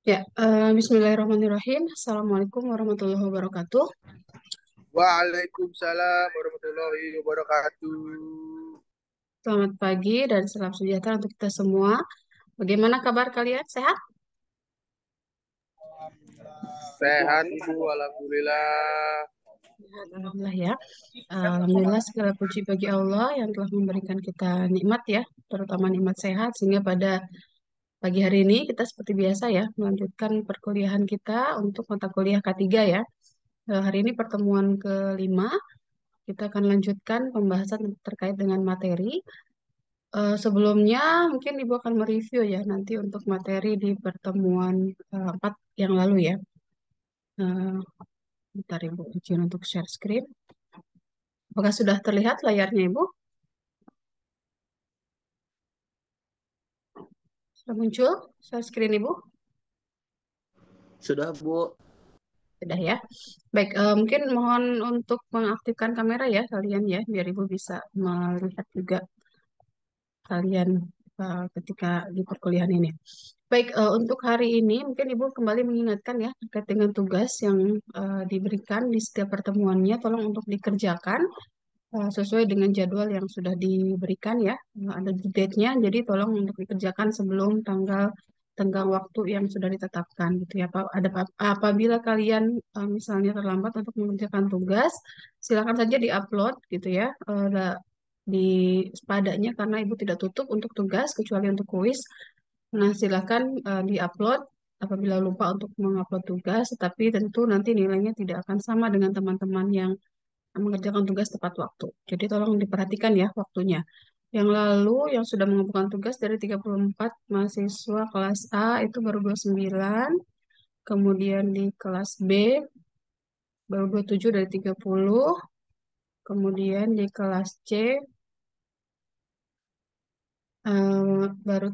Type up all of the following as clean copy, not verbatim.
Ya, Bismillahirrahmanirrahim. Assalamualaikum warahmatullahi wabarakatuh. Waalaikumsalam warahmatullahi wabarakatuh. Selamat pagi dan salam sejahtera untuk kita semua. Bagaimana kabar kalian? Sehat? Sehat Ibu, Alhamdulillah. Sehat, alhamdulillah ya. Alhamdulillah segala puji bagi Allah yang telah memberikan kita nikmat ya, terutama nikmat sehat sehingga pada pagi hari ini kita seperti biasa ya melanjutkan perkuliahan kita untuk mata kuliah K3 ya. Hari ini pertemuan kelima, kita akan lanjutkan pembahasan terkait dengan materi. Sebelumnya mungkin Ibu akan mereview ya nanti untuk materi di pertemuan 4 yang lalu ya. Eh, Bentar Ibu izin untuk share screen. Apakah sudah terlihat layarnya Ibu? Sudah muncul share screen Ibu? Sudah Bu. Sudah ya. Baik, mungkin mohon untuk mengaktifkan kamera ya kalian ya, biar Ibu bisa melihat juga kalian ketika di perkuliahan ini. Baik, untuk hari ini mungkin Ibu kembali mengingatkan ya terkait dengan tugas yang diberikan di setiap pertemuannya, tolong untuk dikerjakan sesuai dengan jadwal yang sudah diberikan ya. Ada due date-nya, jadi tolong untuk dikerjakan sebelum tanggal tenggang waktu yang sudah ditetapkan gitu ya. Apabila kalian misalnya terlambat untuk mengerjakan tugas, silakan saja diupload gitu ya. Di sepadanya karena Ibu tidak tutup untuk tugas kecuali untuk kuis. Nah, silakan diupload apabila lupa untuk mengupload tugas, tapi tentu nanti nilainya tidak akan sama dengan teman-teman yang mengerjakan tugas tepat waktu. Jadi tolong diperhatikan ya waktunya. Yang lalu yang sudah mengumpulkan tugas dari 34 mahasiswa kelas A itu baru 29, kemudian di kelas B baru 27 dari 30, kemudian di kelas C baru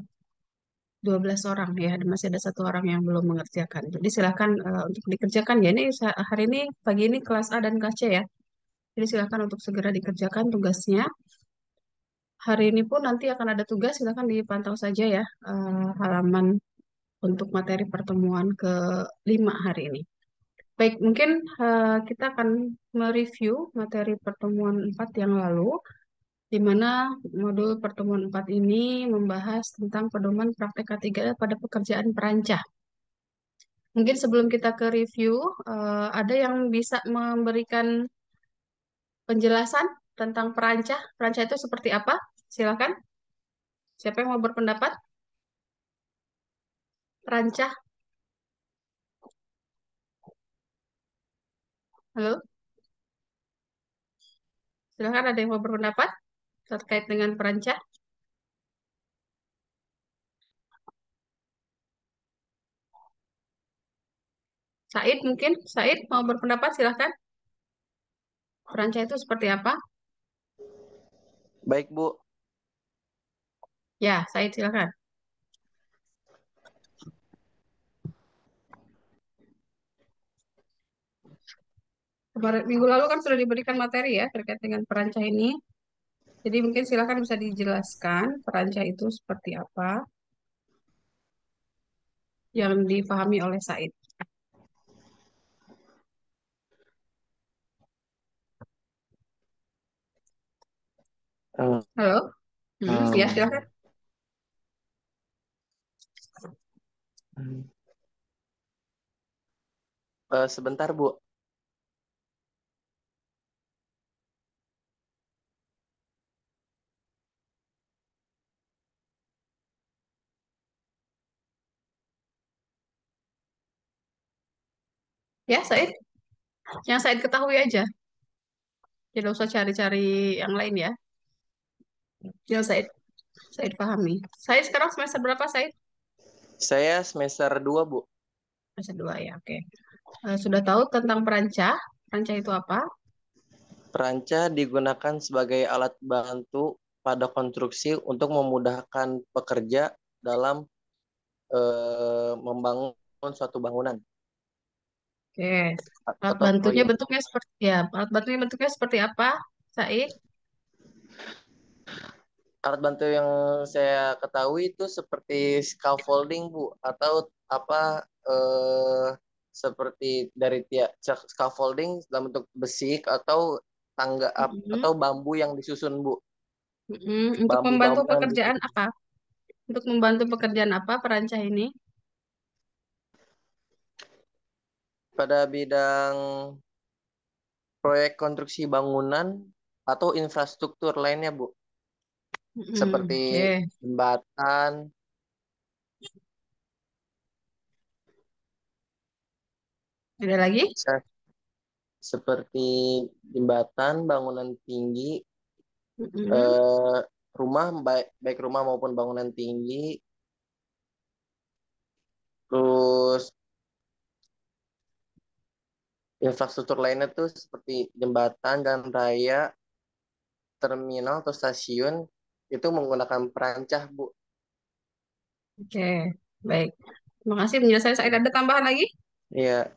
12 orang ya, masih ada satu orang yang belum mengerjakan. Jadi silakan untuk dikerjakan ya. Ini hari ini pagi ini kelas A dan kelas C ya. Jadi silakan untuk segera dikerjakan tugasnya. Hari ini pun nanti akan ada tugas, silakan dipantau saja ya halaman untuk materi pertemuan ke-5 hari ini. Baik, mungkin kita akan mereview materi pertemuan 4 yang lalu, di mana modul pertemuan 4 ini membahas tentang pedoman praktek K3 pada pekerjaan perancah. Mungkin sebelum kita ke review, ada yang bisa memberikan penjelasan tentang perancah? Perancah itu seperti apa? Silakan. Siapa yang mau berpendapat? Perancah, halo? Silakan ada yang mau berpendapat terkait dengan perancah? Said mungkin? Said mau berpendapat? Silakan. Perancah itu seperti apa? Baik Bu. Ya, Said silakan. Kemarin minggu lalu kan sudah diberikan materi ya terkait dengan perancah ini. Jadi mungkin silakan bisa dijelaskan perancah itu seperti apa yang dipahami oleh Said. Eh, Halo? Ya silakan. em, Sebentar Bu. Ya, Said. Yang Said ketahui aja. Tidak usah cari-cari yang lain ya. Yang Said pahami. Said sekarang semester berapa, Said? Saya semester 2 Bu. Semester 2 ya, oke. Sudah tahu tentang perancah? Perancah itu apa? Perancah digunakan sebagai alat bantu pada konstruksi untuk memudahkan pekerja dalam membangun suatu bangunan Oke. Alat atau bantunya proyek. bentuknya seperti ya, alat bantunya bentuknya seperti apa, Said? Alat bantu yang saya ketahui itu seperti scaffolding Bu, atau apa eh, seperti dari tiap scaffolding dalam bentuk besi atau tangga Mm-mm. atau bambu yang disusun, Bu. Mm-mm. Untuk membantu Bambu-bambu yang pekerjaan disusun apa? Untuk membantu pekerjaan apa perancah ini? pada bidang proyek konstruksi bangunan atau infrastruktur lainnya, Bu. Mm-mm. Seperti Oke. jembatan, Ada lagi? se- seperti jembatan, bangunan tinggi, Mm-mm. eh, rumah baik baik rumah maupun bangunan tinggi, terus infrastruktur lainnya tuh seperti jembatan dan raya, terminal atau stasiun itu menggunakan perancah, Bu. Oke. Baik. Terima kasih penjelasan saya. Ada tambahan lagi? Iya,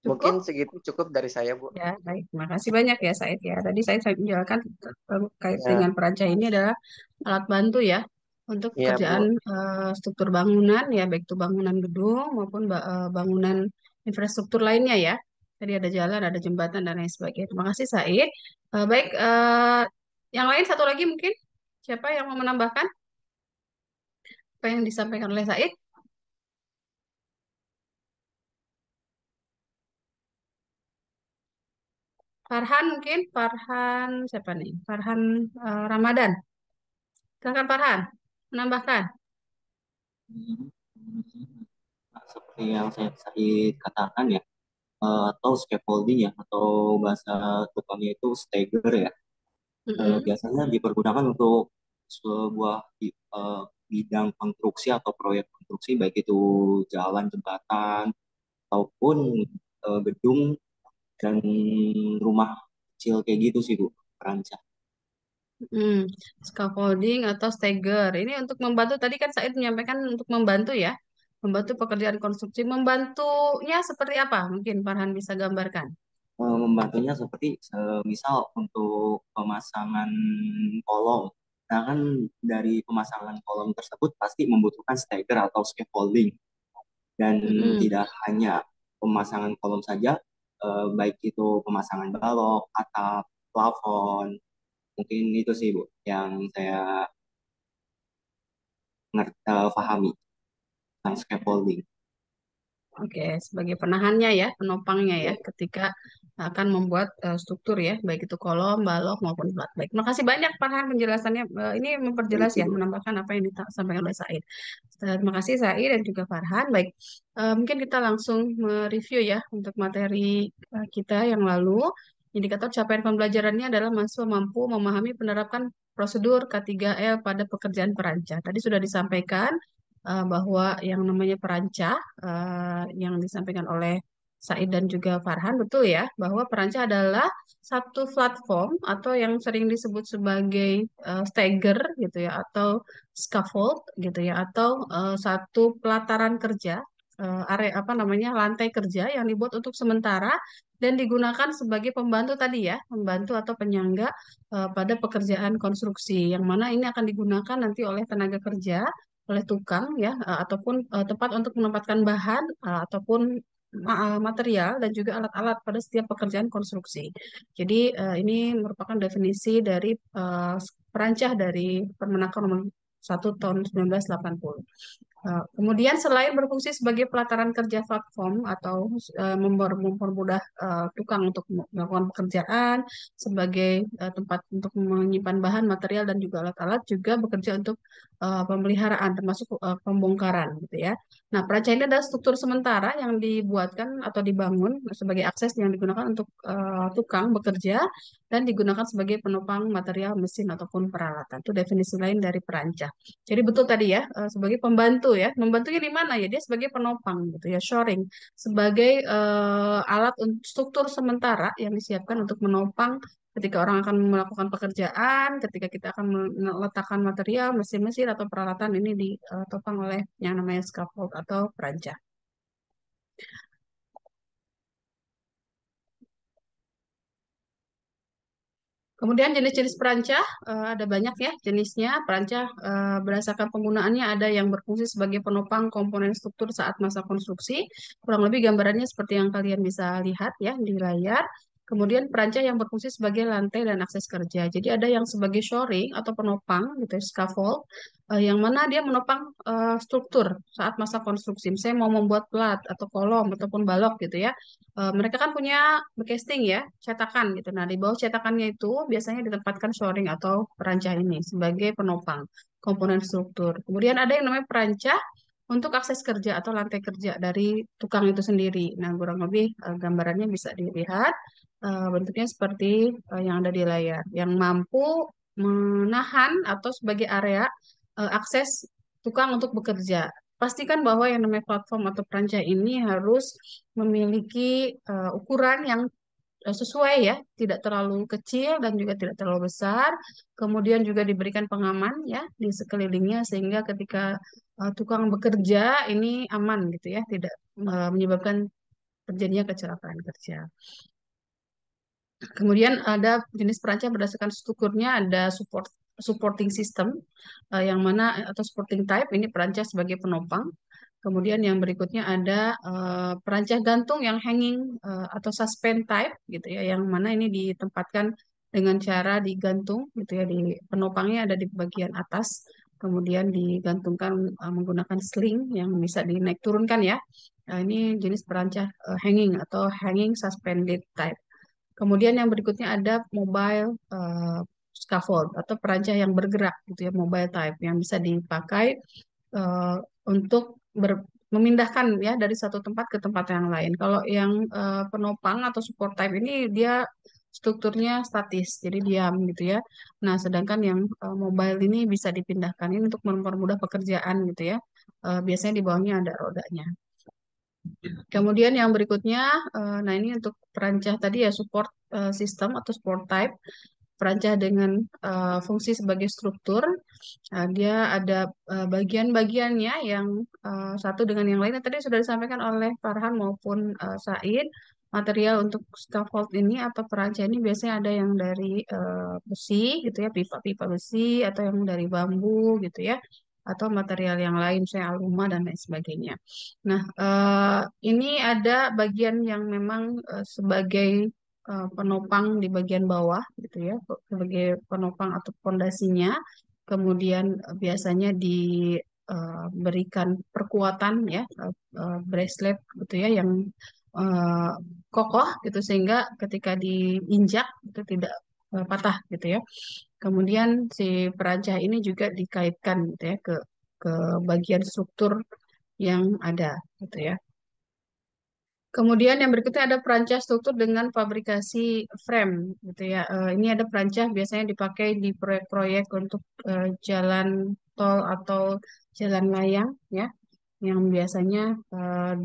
mungkin Cukup? segitu cukup dari saya, Bu. Ya, baik. Terima kasih banyak ya, Said ya. Tadi saya menjelaskan terkait Ya, dengan perancah ini adalah alat bantu ya untuk iya, pekerjaan Bu. struktur bangunan ya, baik itu bangunan gedung maupun bangunan infrastruktur lainnya ya. Tadi ada jalan, ada jembatan dan lain sebagainya. Terima kasih, Said. Baik, yang lain satu lagi mungkin siapa yang mau menambahkan apa yang disampaikan oleh Said? Farhan mungkin, Farhan siapa nih? Farhan Ramadan. Silakan Farhan, menambahkan. Seperti yang saya tadi katakan ya, atau scaffolding ya, atau bahasa tukangnya itu stagger ya. Mm-mm. Biasanya dipergunakan untuk sebuah bidang konstruksi atau proyek konstruksi, baik itu jalan, jembatan, ataupun gedung dan rumah kecil kayak gitu sih Bu, perancang. Hmm, scaffolding atau stagger. Ini untuk membantu, tadi kan Said menyampaikan untuk membantu ya. Membantu pekerjaan konstruksi. Membantunya seperti apa? Mungkin Farhan bisa gambarkan. Membantunya seperti misal untuk pemasangan kolom. Nah kan dari pemasangan kolom tersebut pasti membutuhkan stagger atau scaffolding dan Mm-mm. tidak hanya pemasangan kolom saja, baik itu pemasangan balok, atap, plafon, mungkin itu sih Bu yang saya pahami tentang scaffolding. Oke, sebagai penahannya ya, penopangnya ya, Ya, ketika akan membuat struktur ya, baik itu kolom, balok maupun plat. Baik, terima kasih banyak Farhan penjelasannya. Ini memperjelas itu ya, Bu. menambahkan apa yang disampaikan oleh Said. Terima kasih Said dan juga Farhan. Baik, mungkin kita langsung mereview ya untuk materi kita yang lalu. Indikator capaian pembelajarannya adalah mahasiswa mampu memahami penerapkan prosedur K3L pada pekerjaan perancah. Tadi sudah disampaikan bahwa yang namanya perancah yang disampaikan oleh Said dan juga Farhan betul ya bahwa perancah adalah satu platform atau yang sering disebut sebagai stagger gitu ya atau scaffold gitu ya atau satu pelataran kerja area apa namanya lantai kerja yang dibuat untuk sementara dan digunakan sebagai pembantu tadi ya pembantu atau penyangga pada pekerjaan konstruksi yang mana ini akan digunakan nanti oleh tenaga kerja oleh tukang ya ataupun tempat untuk menempatkan bahan ataupun material dan juga alat-alat pada setiap pekerjaan konstruksi. Jadi ini merupakan definisi dari perancah dari Permenaker Nomor 1 Tahun 1980. Kemudian selain berfungsi sebagai pelataran kerja platform atau mempermudah tukang untuk melakukan pekerjaan, sebagai tempat untuk menyimpan bahan, material dan juga alat-alat, juga bekerja untuk pemeliharaan termasuk pembongkaran gitu ya. Nah, perancangan ini adalah struktur sementara yang dibuatkan atau dibangun sebagai akses yang digunakan untuk tukang bekerja dan digunakan sebagai penopang material, mesin ataupun peralatan. Itu definisi lain dari perancah. Jadi betul tadi ya, sebagai pembantu ya. Membantunya di mana ya? Dia sebagai penopang gitu ya, shoring. Sebagai alat struktur sementara yang disiapkan untuk menopang ketika orang akan melakukan pekerjaan, ketika kita akan meletakkan material, mesin-mesin atau peralatan ini ditopang oleh yang namanya scaffold atau perancah. Kemudian jenis-jenis perancah ada banyak ya jenisnya. Perancah berdasarkan penggunaannya ada yang berfungsi sebagai penopang komponen struktur saat masa konstruksi. Kurang lebih gambarannya seperti yang kalian bisa lihat ya di layar. Kemudian perancah yang berfungsi sebagai lantai dan akses kerja. Jadi ada yang sebagai shoring atau penopang gitu ya, scaffold, yang mana dia menopang struktur saat masa konstruksi. Misalnya mau membuat plat atau kolom ataupun balok gitu ya. Mereka kan punya casting ya, cetakan gitu. Nah, di bawah cetakannya itu biasanya ditempatkan shoring atau perancah ini sebagai penopang komponen struktur. Kemudian ada yang namanya perancah untuk akses kerja atau lantai kerja dari tukang itu sendiri. Nah, kurang lebih gambarannya bisa dilihat bentuknya seperti yang ada di layar, yang mampu menahan atau sebagai area akses tukang untuk bekerja. Pastikan bahwa yang namanya platform atau perancah ini harus memiliki ukuran yang sesuai ya, tidak terlalu kecil dan juga tidak terlalu besar. Kemudian juga diberikan pengaman ya di sekelilingnya sehingga ketika tukang bekerja ini aman gitu ya, tidak menyebabkan terjadinya kecelakaan kerja. Kemudian ada jenis perancang berdasarkan strukturnya ada supporting system yang mana atau supporting type ini perancah sebagai penopang. Kemudian yang berikutnya ada perancah gantung yang hanging atau suspend type gitu ya, yang mana ini ditempatkan dengan cara digantung gitu ya, di penopangnya ada di bagian atas, kemudian digantungkan menggunakan sling yang bisa dinaik turunkan ya. Nah, ini jenis perancah hanging atau hanging suspended type. Kemudian yang berikutnya ada mobile scaffold atau perancah yang bergerak gitu ya, mobile type yang bisa dipakai untuk memindahkan ya dari satu tempat ke tempat yang lain. Kalau yang penopang atau support type ini dia strukturnya statis, jadi diam gitu ya. Nah, sedangkan yang mobile ini bisa dipindahkan ini untuk mempermudah pekerjaan gitu ya. Biasanya di bawahnya ada rodanya. Kemudian yang berikutnya, nah ini untuk perancah tadi ya support system atau support type, perancah dengan fungsi sebagai struktur. Dia ada bagian-bagiannya yang satu dengan yang lainnya. Tadi sudah disampaikan oleh Farhan maupun Said. Material untuk scaffold ini atau perancah ini biasanya ada yang dari besi gitu ya, pipa-pipa besi atau yang dari bambu gitu ya, atau material yang lain, misalnya aluma dan lain sebagainya. Nah, ini ada bagian yang memang sebagai penopang di bagian bawah gitu ya, sebagai penopang atau pondasinya. Kemudian biasanya diberikan perkuatan ya, bracelet gitu ya yang eh, kokoh gitu sehingga ketika diinjak itu tidak patah gitu ya. Kemudian si perancah ini juga dikaitkan gitu ya ke bagian struktur yang ada gitu ya. Kemudian yang berikutnya ada perancah struktur dengan fabrikasi frame gitu ya. Ini ada perancah biasanya dipakai di proyek-proyek untuk jalan tol atau jalan layang ya, yang biasanya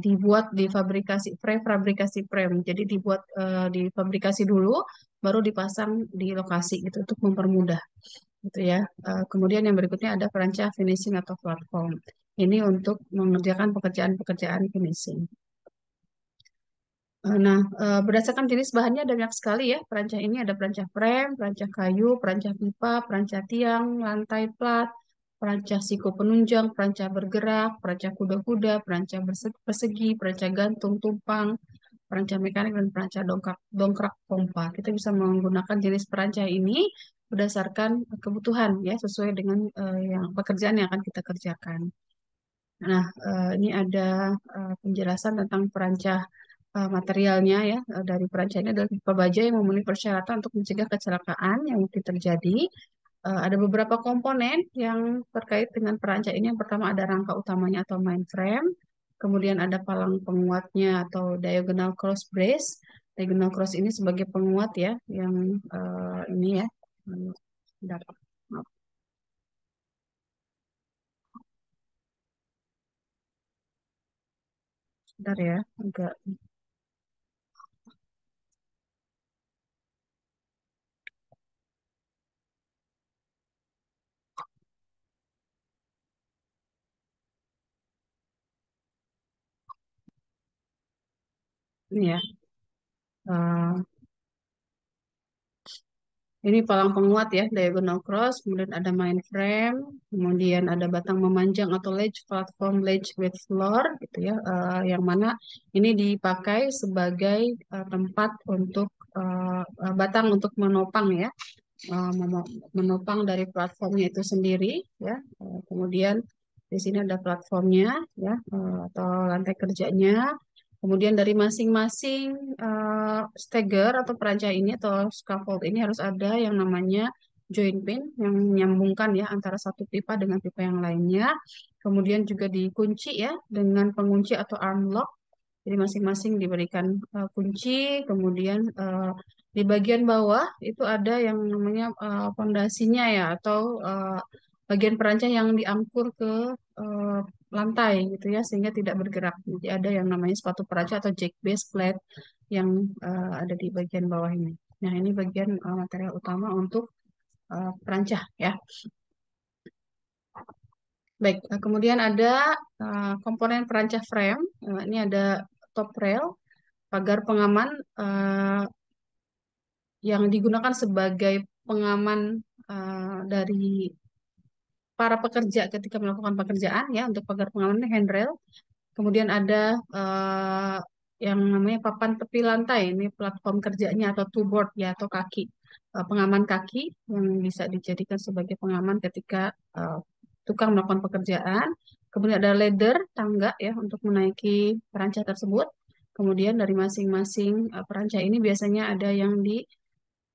dibuat di fabrikasi frame. Jadi dibuat difabrikasi dulu baru dipasang di lokasi gitu untuk mempermudah gitu ya. Kemudian yang berikutnya ada perancah finishing atau platform. Ini untuk mengerjakan pekerjaan-pekerjaan finishing. Nah, berdasarkan jenis bahannya ada banyak sekali ya. Perancah ini ada perancah frame, perancah kayu, perancah pipa, perancah tiang, lantai plat, perancah siko penunjang, perancah bergerak, perancah kuda-kuda, perancah persegi, perancah gantung, tumpang, perancah mekanik, dan perancah dongkrak, dongkrak pompa. Kita bisa menggunakan jenis perancah ini berdasarkan kebutuhan ya, sesuai dengan yang pekerjaan yang akan kita kerjakan. Nah, ini ada penjelasan tentang perancah materialnya ya, dari perancah ini adalah tipe baja yang memenuhi persyaratan untuk mencegah kecelakaan yang mungkin terjadi. Ada beberapa komponen yang terkait dengan perancah ini. Yang pertama ada rangka utamanya atau mainframe, kemudian ada palang penguatnya atau diagonal cross brace. Diagonal cross ini sebagai penguat ya, yang ini ya. Sebentar, maaf, sebentar ya, agak ini ya. Eh, Ini palang penguat ya, diagonal cross, kemudian ada main frame, kemudian ada batang memanjang atau ledge, platform ledge with floor gitu ya, yang mana ini dipakai sebagai tempat untuk batang untuk menopang ya, menopang dari platformnya itu sendiri ya. Kemudian di sini ada platformnya ya, atau lantai kerjanya. Kemudian dari masing-masing steger atau peranjah ini atau scaffold ini harus ada yang namanya joint pin yang menyambungkan ya antara satu pipa dengan pipa yang lainnya. Kemudian juga dikunci ya dengan pengunci atau arm lock. Jadi masing-masing diberikan kunci, kemudian di bagian bawah itu ada yang namanya pondasinya ya atau bagian perancang yang diangkur ke eh, lantai gitu ya sehingga tidak bergerak. Jadi ada yang namanya sepatu perancang atau jack base plate yang ada di bagian bawah ini. Nah, ini bagian material utama untuk perancah ya. Baik, kemudian ada komponen perancah frame. Ini ada top rail, pagar pengaman yang digunakan sebagai pengaman dari para pekerja ketika melakukan pekerjaan ya untuk pagar pengaman ini handrail. Kemudian ada yang namanya papan tepi lantai, ini platform kerjanya atau two board ya atau kaki pengaman kaki yang bisa dijadikan sebagai pengaman ketika tukang melakukan pekerjaan. Kemudian ada ladder tangga ya untuk menaiki perancah tersebut. Kemudian dari masing-masing perancah ini biasanya ada yang di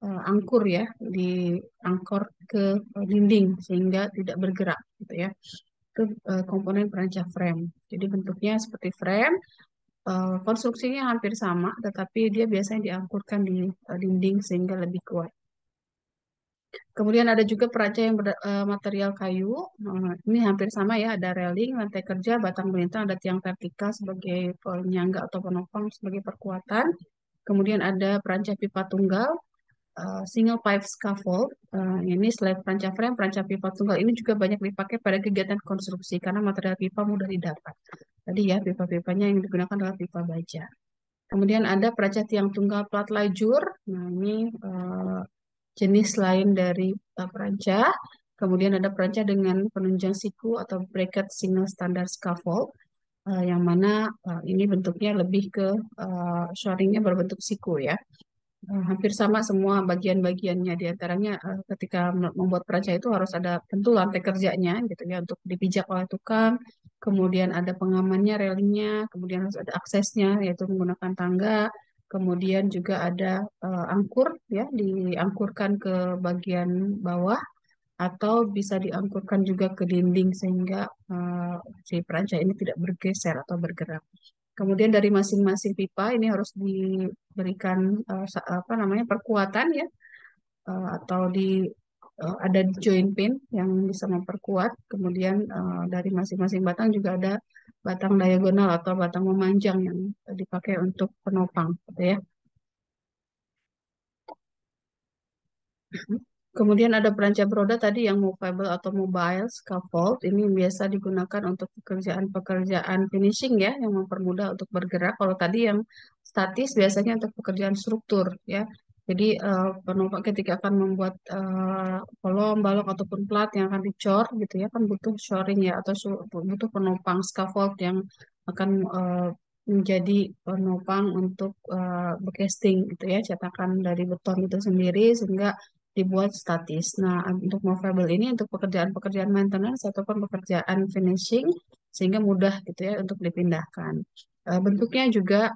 angkur ya, diangkor ke dinding sehingga tidak bergerak gitu ya. Itu komponen perancah frame. Jadi bentuknya seperti frame, konstruksinya hampir sama, tetapi dia biasanya diangkurkan di dinding sehingga lebih kuat. Kemudian ada juga perancah yang material kayu. Ini hampir sama ya, ada railing, lantai kerja, batang melintang, ada tiang vertikal sebagai penyangga atau penopang sebagai perkuatan. Kemudian ada perancah pipa tunggal, single pipe scaffold. Ini selain perancah frame, perancah pipa tunggal ini juga banyak dipakai pada kegiatan konstruksi karena material pipa mudah didapat. Tadi ya, pipa-pipanya yang digunakan adalah pipa baja. Kemudian ada perancah tiang tunggal plat lajur. Nah, ini jenis lain dari perancah. Kemudian ada perancah dengan penunjang siku atau bracket single standard scaffold, yang mana ini bentuknya lebih ke shoringnya berbentuk siku ya. Hampir sama semua bagian-bagiannya diantaranya ketika membuat perancah itu harus ada tentu lantai kerjanya gitu ya untuk dipijak oleh tukang, kemudian ada pengamannya, railingnya, kemudian harus ada aksesnya yaitu menggunakan tangga, kemudian juga ada angkur ya diangkurkan ke bagian bawah atau bisa diangkurkan juga ke dinding sehingga si perancah ini tidak bergeser atau bergerak. Kemudian dari masing-masing pipa ini harus diberikan apa namanya perkuatan ya atau ada joint pin yang bisa memperkuat. Kemudian dari masing-masing batang juga ada batang diagonal atau batang memanjang yang dipakai untuk penopang, gitu ya. Kemudian ada perancah beroda tadi yang movable atau mobile scaffold. Ini biasa digunakan untuk pekerjaan-pekerjaan finishing ya, yang mempermudah untuk bergerak. Kalau tadi yang statis biasanya untuk pekerjaan struktur ya. Jadi penumpang ketika akan membuat kolom, balok ataupun plat yang akan dicor gitu ya, kan butuh shoring ya atau butuh penopang scaffold yang akan menjadi penopang untuk casting gitu ya, cetakan dari beton itu sendiri sehingga dibuat statis. Nah, untuk movable ini untuk pekerjaan-pekerjaan maintenance ataupun pekerjaan finishing sehingga mudah gitu ya untuk dipindahkan. Bentuknya juga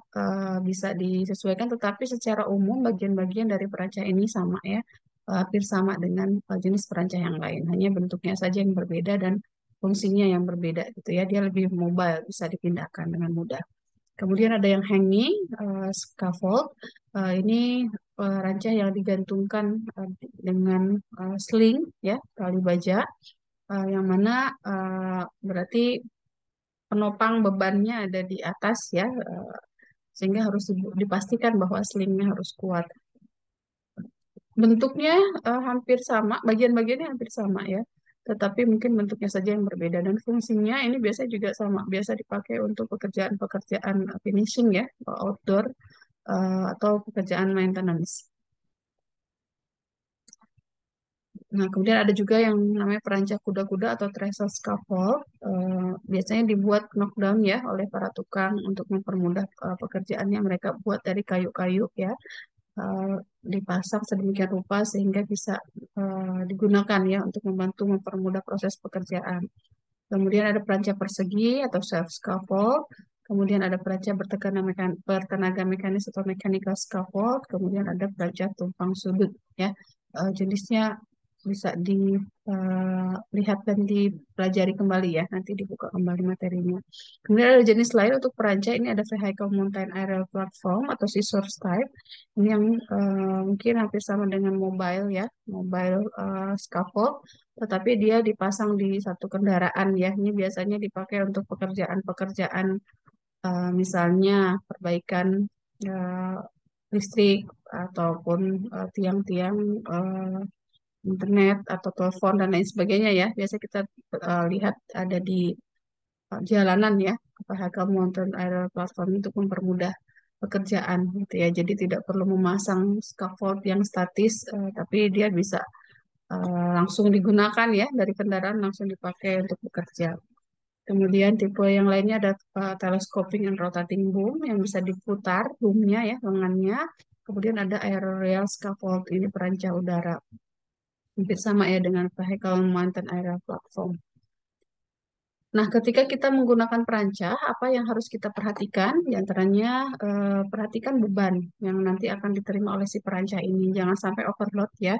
bisa disesuaikan, tetapi secara umum bagian-bagian dari perancah ini sama ya, hampir sama dengan jenis perancah yang lain. Hanya bentuknya saja yang berbeda dan fungsinya yang berbeda gitu ya. Dia lebih mobile, bisa dipindahkan dengan mudah. Kemudian ada yang hanging, scaffold. Ini rancah yang digantungkan dengan sling, ya, tali baja, yang mana berarti penopang bebannya ada di atas, ya, sehingga harus dipastikan bahwa slingnya harus kuat. Bentuknya hampir sama, bagian-bagiannya hampir sama, ya. Tetapi mungkin bentuknya saja yang berbeda dan fungsinya ini biasa juga sama, biasa dipakai untuk pekerjaan-pekerjaan finishing ya, outdoor atau pekerjaan maintenance. Nah, kemudian ada juga yang namanya perancah kuda-kuda atau trestle scaffold. Biasanya dibuat knockdown ya oleh para tukang untuk mempermudah pekerjaannya. Mereka buat dari kayu-kayu ya, eh, dipasang sedemikian rupa sehingga bisa digunakan ya untuk membantu mempermudah proses pekerjaan. Kemudian ada perancah persegi atau self scaffold. Kemudian ada perancah bertenaga mekanis atau mechanical scaffold. Kemudian ada perancah tumpang sudut ya. Jenisnya bisa dilihat dan dipelajari kembali ya. Nanti dibuka kembali materinya. Kemudian ada jenis lain untuk perancah. Ini ada vehicle mountain aerial platform atau scissors type. Ini yang mungkin hampir sama dengan mobile ya, mobile scaffold, tetapi dia dipasang di satu kendaraan ya. Ini biasanya dipakai untuk pekerjaan-pekerjaan misalnya perbaikan eh, listrik ataupun tiang-tiang internet atau telepon dan lain sebagainya ya. Biasa kita lihat ada di jalanan ya, vehicle mountain aerial platform untuk mempermudah pekerjaan gitu ya. Jadi tidak perlu memasang scaffold yang statis, tapi dia bisa langsung digunakan ya dari kendaraan langsung dipakai untuk bekerja. Kemudian tipe yang lainnya ada telescoping and rotating boom yang bisa diputar boomnya ya lengannya. Kemudian ada aerial scaffold ini perancah udara. Hampir sama ya dengan vehicle mountain aerial platform. Nah, ketika kita menggunakan perancah, apa yang harus kita perhatikan? Di antaranya perhatikan beban yang nanti akan diterima oleh si perancah ini. Jangan sampai overload ya.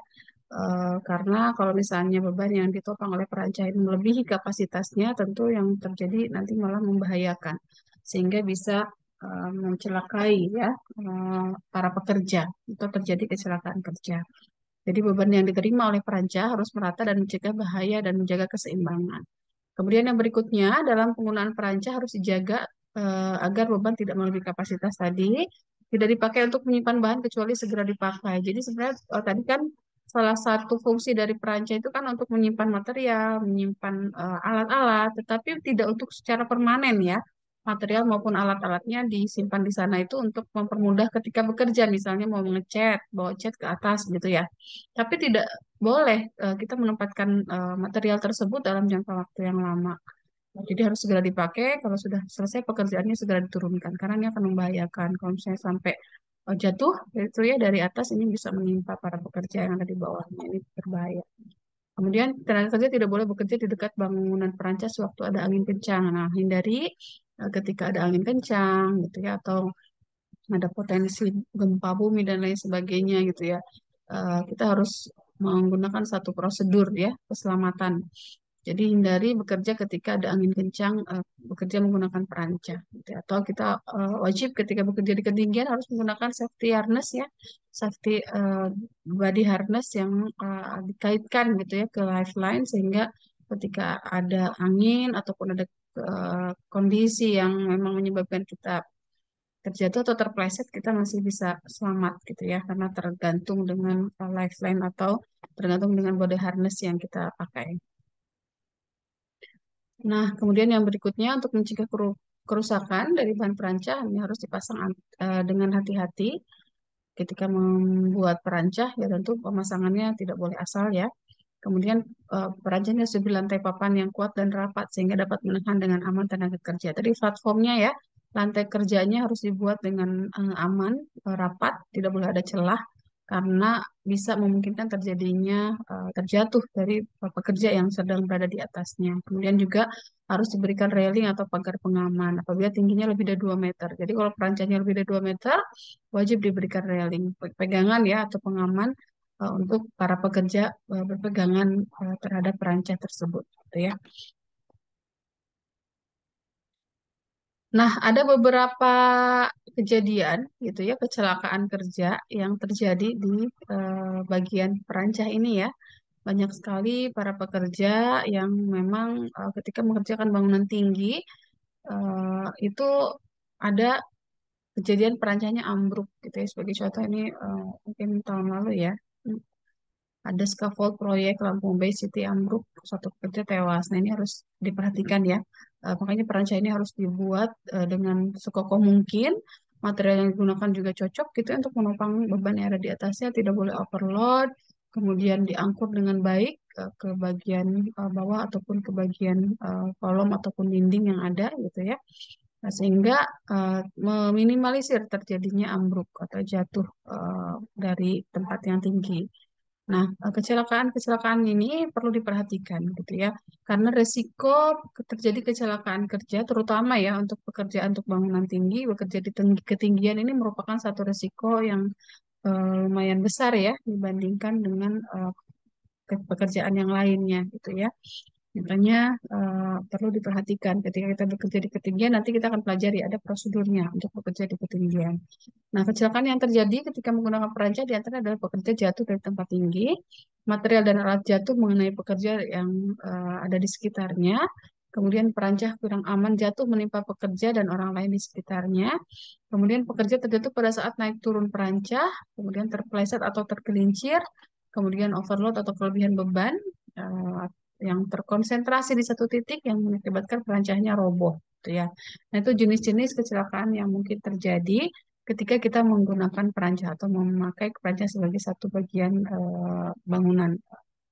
Karena kalau misalnya beban yang ditopang oleh perancah ini melebihi kapasitasnya, tentu yang terjadi nanti malah membahayakan, sehingga bisa mencelakai ya para pekerja atau terjadi kecelakaan kerja. Jadi beban yang diterima oleh perancah harus merata dan mencegah bahaya dan menjaga keseimbangan. Kemudian yang berikutnya dalam penggunaan perancah harus dijaga agar beban tidak melebihi kapasitas tadi, tidak dipakai untuk menyimpan bahan kecuali segera dipakai. Jadi sebenarnya tadi kan salah satu fungsi dari perancah itu kan untuk menyimpan material, menyimpan alat-alat, tetapi tidak untuk secara permanen ya. Material maupun alat-alatnya disimpan di sana itu untuk mempermudah ketika bekerja, misalnya mau ngecat, bawa cat ke atas gitu ya. Tapi tidak boleh kita menempatkan material tersebut dalam jangka waktu yang lama. Jadi harus segera dipakai, kalau sudah selesai pekerjaannya segera diturunkan, karena ini akan membahayakan. Kalau misalnya sampai jatuh, itu ya dari atas ini bisa menimpa para pekerja yang ada di bawahnya, ini berbahaya. Kemudian tenaga kerja tidak boleh bekerja di dekat bangunan perancah sewaktu ada angin kencang. Nah, hindari ketika ada angin kencang gitu ya, atau ada potensi gempa bumi dan lain sebagainya gitu ya. Kita harus menggunakan satu prosedur ya keselamatan. Jadi hindari bekerja ketika ada angin kencang, bekerja menggunakan perancah. Gitu ya. Atau kita wajib ketika bekerja di ketinggian harus menggunakan safety harness ya, safety body harness yang dikaitkan gitu ya ke lifeline sehingga ketika ada angin ataupun ada kondisi yang memang menyebabkan kita terjatuh atau terpleset kita masih bisa selamat gitu ya karena tergantung dengan lifeline atau tergantung dengan body harness yang kita pakai. Nah, kemudian yang berikutnya untuk mencegah kerusakan dari bahan perancah ini harus dipasang dengan hati-hati ketika membuat perancah ya tentu pemasangannya tidak boleh asal ya. Kemudian perancangnya harus diberi lantai papan yang kuat dan rapat sehingga dapat menahan dengan aman tenaga kerja. Tadi platformnya ya, lantai kerjanya harus dibuat dengan aman, rapat, tidak boleh ada celah karena bisa memungkinkan terjadinya terjatuh dari pekerja yang sedang berada di atasnya. Kemudian juga harus diberikan railing atau pagar pengaman apabila tingginya lebih dari 2 meter. Jadi kalau perancangnya lebih dari 2 meter, wajib diberikan railing, pegangan ya atau pengaman untuk para pekerja berpegangan terhadap perancah tersebut, gitu ya. Nah, ada beberapa kejadian, gitu ya, kecelakaan kerja yang terjadi di bagian perancah ini ya. Banyak sekali para pekerja yang memang ketika mengerjakan bangunan tinggi itu ada kejadian perancahnya ambruk, gitu ya. Sebagai contoh ini mungkin tahun lalu ya. Ada scaffold proyek Lampung Bay City ambruk, satu pekerja tewas. Nah, ini harus diperhatikan ya. Makanya perancah ini harus dibuat dengan sekokoh mungkin. Material yang digunakan juga cocok gitu ya, untuk menopang beban yang ada di atasnya, tidak boleh overload. kemudian diangkut dengan baik ke bagian bawah ataupun ke bagian kolom ataupun dinding yang ada gitu ya. Nah, sehingga meminimalisir terjadinya ambruk atau jatuh dari tempat yang tinggi. Nah, kecelakaan-kecelakaan ini perlu diperhatikan gitu ya, karena resiko terjadi kecelakaan kerja, terutama ya untuk pekerjaan untuk bangunan tinggi, bekerja di ketinggian ini merupakan satu resiko yang lumayan besar ya dibandingkan dengan pekerjaan yang lainnya gitu ya. Makanya perlu diperhatikan ketika kita bekerja di ketinggian, nanti kita akan pelajari ada prosedurnya untuk bekerja di ketinggian. Nah, kecelakaan yang terjadi ketika menggunakan perancah di antara adalah pekerja jatuh dari tempat tinggi, material dan alat jatuh mengenai pekerja yang ada di sekitarnya, kemudian perancah kurang aman jatuh menimpa pekerja dan orang lain di sekitarnya, kemudian pekerja terjatuh pada saat naik turun perancah, kemudian terpeleset atau tergelincir, kemudian overload atau kelebihan beban eh, yang terkonsentrasi di satu titik yang mengakibatkan perancahnya roboh, gitu ya. Nah, itu jenis-jenis kecelakaan yang mungkin terjadi ketika kita menggunakan perancah atau memakai perancah sebagai satu bagian bangunan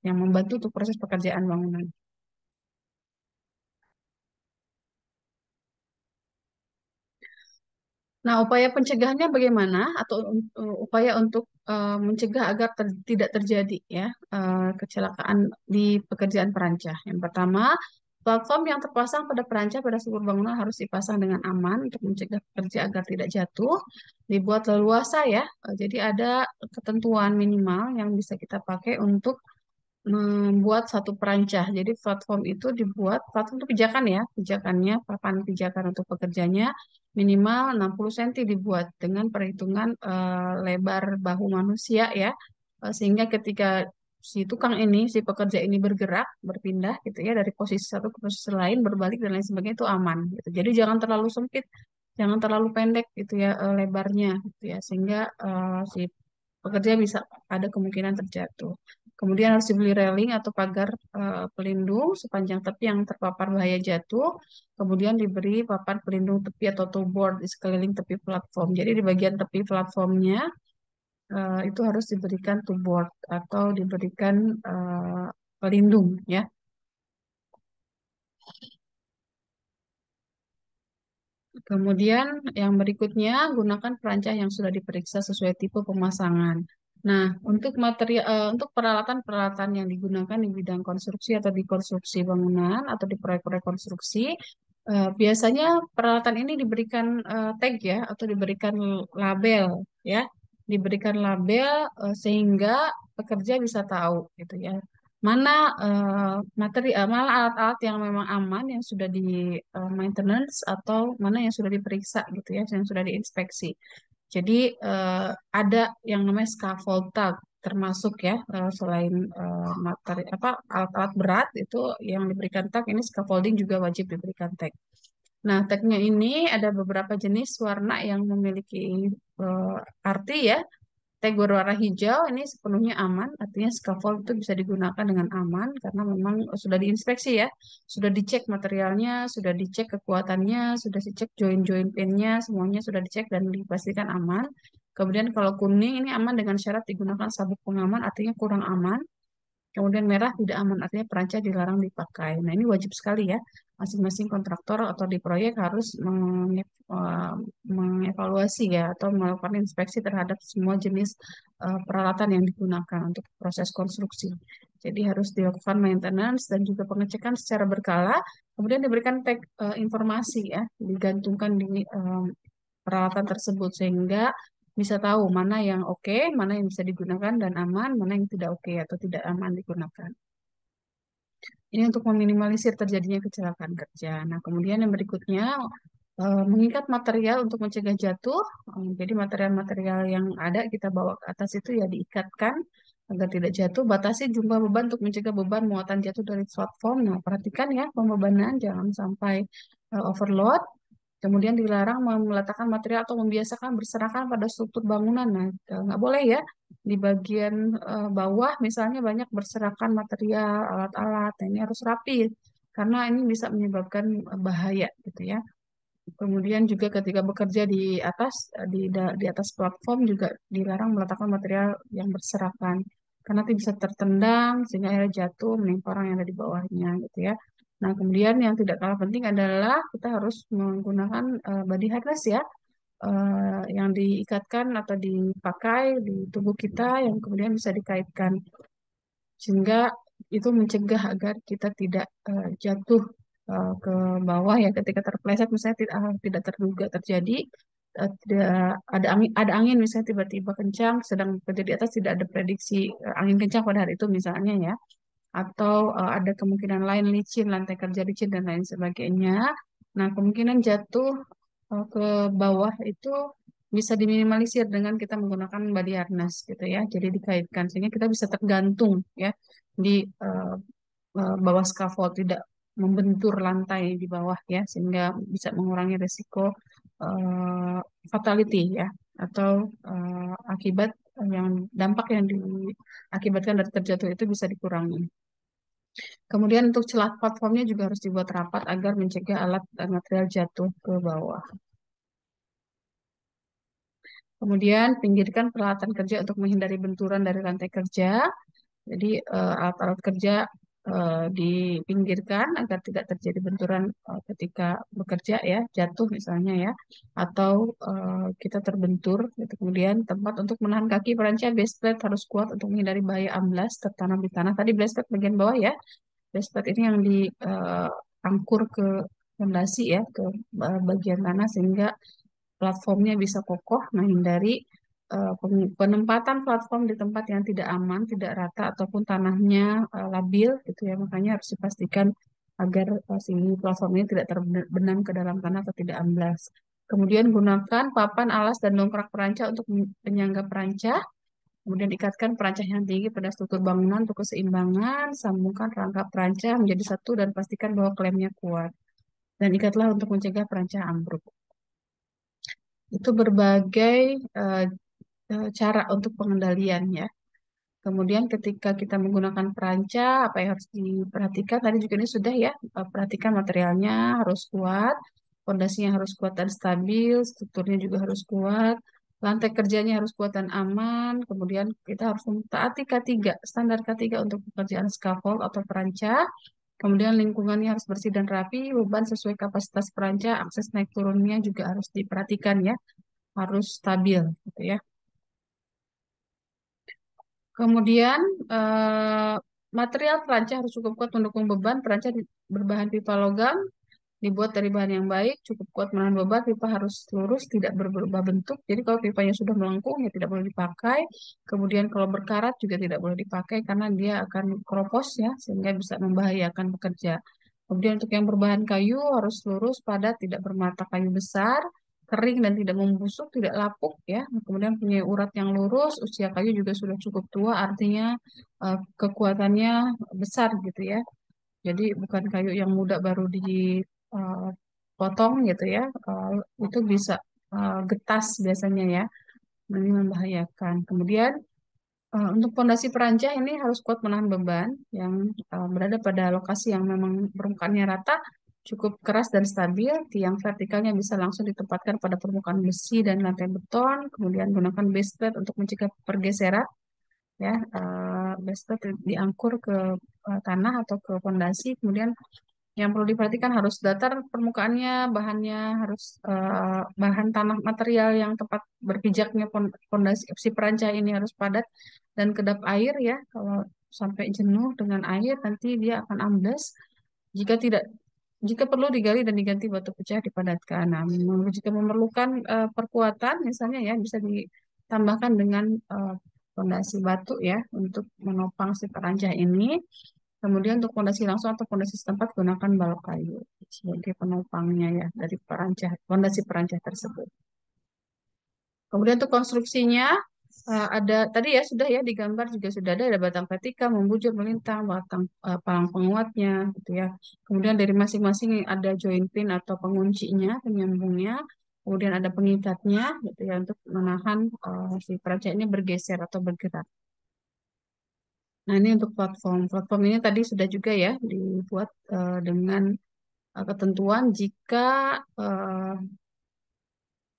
yang membantu untuk proses pekerjaan bangunan. Nah, upaya pencegahannya bagaimana atau upaya untuk mencegah agar tidak terjadi ya kecelakaan di pekerjaan perancah. Yang pertama, platform yang terpasang pada perancah pada seluruh bangunan harus dipasang dengan aman untuk mencegah pekerja agar tidak jatuh. Dibuat leluasa ya. Jadi ada ketentuan minimal yang bisa kita pakai untuk membuat satu perancah. Jadi platform itu dibuat, platform itu pijakan ya, pijakannya, papan pijakan untuk pekerjanya minimal 60 cm dibuat dengan perhitungan lebar bahu manusia ya. Sehingga ketika si tukang ini, si pekerja ini bergerak, berpindah gitu ya dari posisi satu ke posisi lain, berbalik dan lain sebagainya itu aman gitu. Jadi jangan terlalu sempit, jangan terlalu pendek gitu ya lebarnya gitu ya sehingga si pekerja bisa ada kemungkinan terjatuh. Kemudian harus dibeli railing atau pagar pelindung sepanjang tepi yang terpapar bahaya jatuh. Kemudian diberi papan pelindung tepi atau toe board di sekeliling tepi platform. Jadi di bagian tepi platformnya itu harus diberikan toe board atau diberikan pelindung ya. Kemudian yang berikutnya, gunakan perancah yang sudah diperiksa sesuai tipe pemasangan. Nah, untuk untuk peralatan-peralatan yang digunakan di bidang konstruksi atau di konstruksi bangunan atau di proyek-proyek konstruksi, biasanya peralatan ini diberikan tag ya atau diberikan label ya, diberikan label sehingga pekerja bisa tahu gitu ya mana mana alat-alat yang memang aman yang sudah di maintenance atau mana yang sudah diperiksa gitu ya, yang sudah diinspeksi. Jadi ada yang namanya scaffold tag termasuk ya selain materi apa alat-alat berat itu yang diberikan tag ini scaffolding juga wajib diberikan tag. Nah, tagnya ini ada beberapa jenis warna yang memiliki arti ya. Tag berwarna hijau ini sepenuhnya aman, artinya scaffold itu bisa digunakan dengan aman karena memang sudah diinspeksi ya, sudah dicek materialnya, sudah dicek kekuatannya, sudah dicek join-join pinnya, semuanya sudah dicek dan dipastikan aman. Kemudian kalau kuning ini aman dengan syarat digunakan sabuk pengaman, artinya kurang aman. Kemudian merah tidak aman, artinya perancah dilarang dipakai. Nah, ini wajib sekali ya. Masing-masing kontraktor atau di proyek harus mengevaluasi ya atau melakukan inspeksi terhadap semua jenis peralatan yang digunakan untuk proses konstruksi. Jadi harus dilakukan maintenance dan juga pengecekan secara berkala. Kemudian diberikan tag informasi ya, digantungkan di peralatan tersebut sehingga bisa tahu mana yang oke, mana yang bisa digunakan dan aman, mana yang tidak oke atau tidak aman digunakan. Ini untuk meminimalisir terjadinya kecelakaan kerja. Nah, kemudian yang berikutnya, mengikat material untuk mencegah jatuh. Jadi material-material yang ada kita bawa ke atas itu ya diikatkan agar tidak jatuh. Batasi jumlah beban untuk mencegah beban muatan jatuh dari platform. Nah, perhatikan ya pembebanan jangan sampai overload. Kemudian dilarang meletakkan material atau membiasakan berserakan pada struktur bangunan. Nah, nggak boleh ya di bagian bawah misalnya banyak berserakan material, alat-alat. Nah, ini harus rapi karena ini bisa menyebabkan bahaya gitu ya. Kemudian juga ketika bekerja di atas di atas platform juga dilarang meletakkan material yang berserakan karena nanti bisa tertendang sehingga akhirnya jatuh menimpa orang yang ada di bawahnya gitu ya. Nah, kemudian yang tidak kalah penting adalah kita harus menggunakan body harness ya, yang diikatkan atau dipakai di tubuh kita yang kemudian bisa dikaitkan sehingga itu mencegah agar kita tidak jatuh ke bawah ya ketika terpeleset misalnya tidak terduga terjadi, tidak ada angin misalnya tiba-tiba kencang sedang bekerja di atas, tidak ada prediksi angin kencang pada hari itu misalnya ya, atau ada kemungkinan lain licin, lantai kerja licin dan lain sebagainya. Nah, kemungkinan jatuh ke bawah itu bisa diminimalisir dengan kita menggunakan body harness gitu ya. Jadi dikaitkan sehingga kita bisa tergantung ya di eh, bawah scaffold, tidak membentur lantai di bawah ya, sehingga bisa mengurangi resiko eh, fatality ya, atau akibat yang dampak yang diakibatkan dari terjatuh itu bisa dikurangi. Kemudian untuk celah platformnya juga harus dibuat rapat agar mencegah alat dan material jatuh ke bawah. Kemudian pinggirkan peralatan kerja untuk menghindari benturan dari lantai kerja. Jadi alat-alat kerja dipinggirkan agar tidak terjadi benturan ketika bekerja ya, jatuh misalnya ya, atau kita terbentur. Gitu. Kemudian tempat untuk menahan kaki perancang base plate harus kuat untuk menghindari bahaya amblas tertanam di tanah. Tadi base plate bagian bawah ya, base plate ini yang diangkur ke fondasi ya, ke bagian tanah sehingga platformnya bisa kokoh, menghindari penempatan platform di tempat yang tidak aman, tidak rata ataupun tanahnya labil gitu ya. Makanya harus dipastikan agar si platform ini tidak terbenam ke dalam tanah atau tidak amblas. Kemudian gunakan papan, alas, dan dongkrak perancah untuk penyangga perancah. Kemudian ikatkan perancah yang tinggi pada struktur bangunan untuk keseimbangan. Sambungkan rangka perancah menjadi satu dan pastikan bahwa klemnya kuat. Dan ikatlah untuk mencegah perancah ambruk. Itu berbagai eh, cara untuk pengendalian ya. Kemudian ketika kita menggunakan perancah, apa yang harus diperhatikan? Tadi juga ini sudah ya, perhatikan materialnya harus kuat, fondasinya harus kuat dan stabil, strukturnya juga harus kuat, lantai kerjanya harus kuat dan aman. Kemudian kita harus mentaati K3, standar K3 untuk pekerjaan scaffold atau perancah. Kemudian lingkungannya harus bersih dan rapi, beban sesuai kapasitas perancah, akses naik turunnya juga harus diperhatikan ya, harus stabil gitu ya. Kemudian eh, material perancah harus cukup kuat mendukung beban. Perancah berbahan pipa logam, dibuat dari bahan yang baik, cukup kuat menahan beban. Pipa harus lurus, tidak berubah bentuk. Jadi kalau pipanya sudah melengkung, ya tidak boleh dipakai. Kemudian kalau berkarat juga tidak boleh dipakai karena dia akan keropos ya, sehingga bisa membahayakan pekerja. Kemudian untuk yang berbahan kayu harus lurus, padat, tidak bermata kayu besar, kering dan tidak membusuk, tidak lapuk ya. Kemudian punya urat yang lurus, usia kayu juga sudah cukup tua, artinya kekuatannya besar gitu ya. Jadi bukan kayu yang muda baru dipotong gitu ya. Itu bisa getas biasanya ya. Ini membahayakan. Kemudian untuk pondasi perancah ini harus kuat menahan beban yang berada pada lokasi yang memang permukaannya rata, cukup keras dan stabil. Tiang vertikalnya bisa langsung ditempatkan pada permukaan besi dan lantai beton. Kemudian gunakan base plate untuk mencegah pergeseran. Ya, base plate diangkur ke tanah atau ke pondasi. Kemudian yang perlu diperhatikan harus datar permukaannya, bahannya harus bahan tanah material yang tepat berpijaknya pondasi si perancah ini harus padat dan kedap air ya. Kalau sampai jenuh dengan air nanti dia akan amblas. Jika tidak, jika perlu digali dan diganti batu pecah dipadatkan. Nah, jika memerlukan perkuatan misalnya ya bisa ditambahkan dengan pondasi batu ya untuk menopang si perancah ini. Kemudian untuk fondasi langsung atau fondasi setempat gunakan balok kayu sebagai penopangnya ya dari perancah, fondasi perancah tersebut. Kemudian untuk konstruksinya ada tadi ya sudah ya digambar juga sudah ada batang ketika, membujur, melintang, batang palang penguatnya gitu ya. Kemudian dari masing-masing ada joint pin atau penguncinya, penyambungnya. Kemudian ada pengikatnya gitu ya untuk menahan si perancah ini bergeser atau bergerak. Nah, ini untuk platform. Platform ini tadi sudah juga ya dibuat dengan ketentuan jika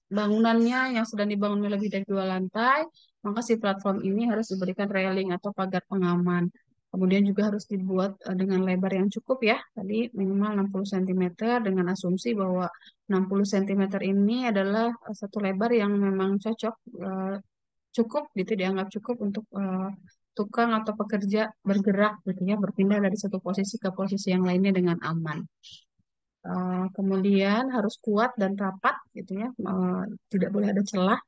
bangunannya yang sedang dibangun lebih dari 2 lantai, maka si platform ini harus diberikan railing atau pagar pengaman. Kemudian juga harus dibuat dengan lebar yang cukup ya. Tadi minimal 60 cm dengan asumsi bahwa 60 cm ini adalah satu lebar yang memang cocok, cukup gitu, dianggap cukup untuk tukang atau pekerja bergerak gitu ya, berpindah dari satu posisi ke posisi yang lainnya dengan aman. Kemudian harus kuat dan rapat gitu ya, tidak boleh ada celah.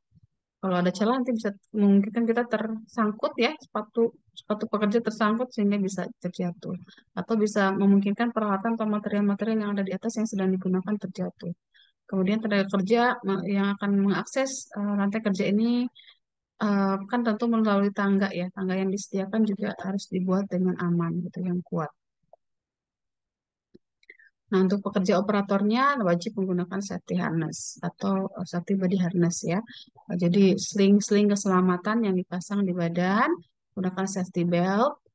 Kalau ada celah nanti bisa memungkinkan kita tersangkut ya, sepatu sepatu pekerja tersangkut sehingga bisa terjatuh, atau bisa memungkinkan peralatan atau material-material yang ada di atas yang sedang digunakan terjatuh. Kemudian tenaga kerja yang akan mengakses rantai kerja ini kan tentu melalui tangga ya. Tangga yang disediakan juga harus dibuat dengan aman gitu, yang kuat. Nah, untuk pekerja operatornya wajib menggunakan safety harness atau safety body harness ya. Jadi sling-sling keselamatan yang dipasang di badan, menggunakan safety belt,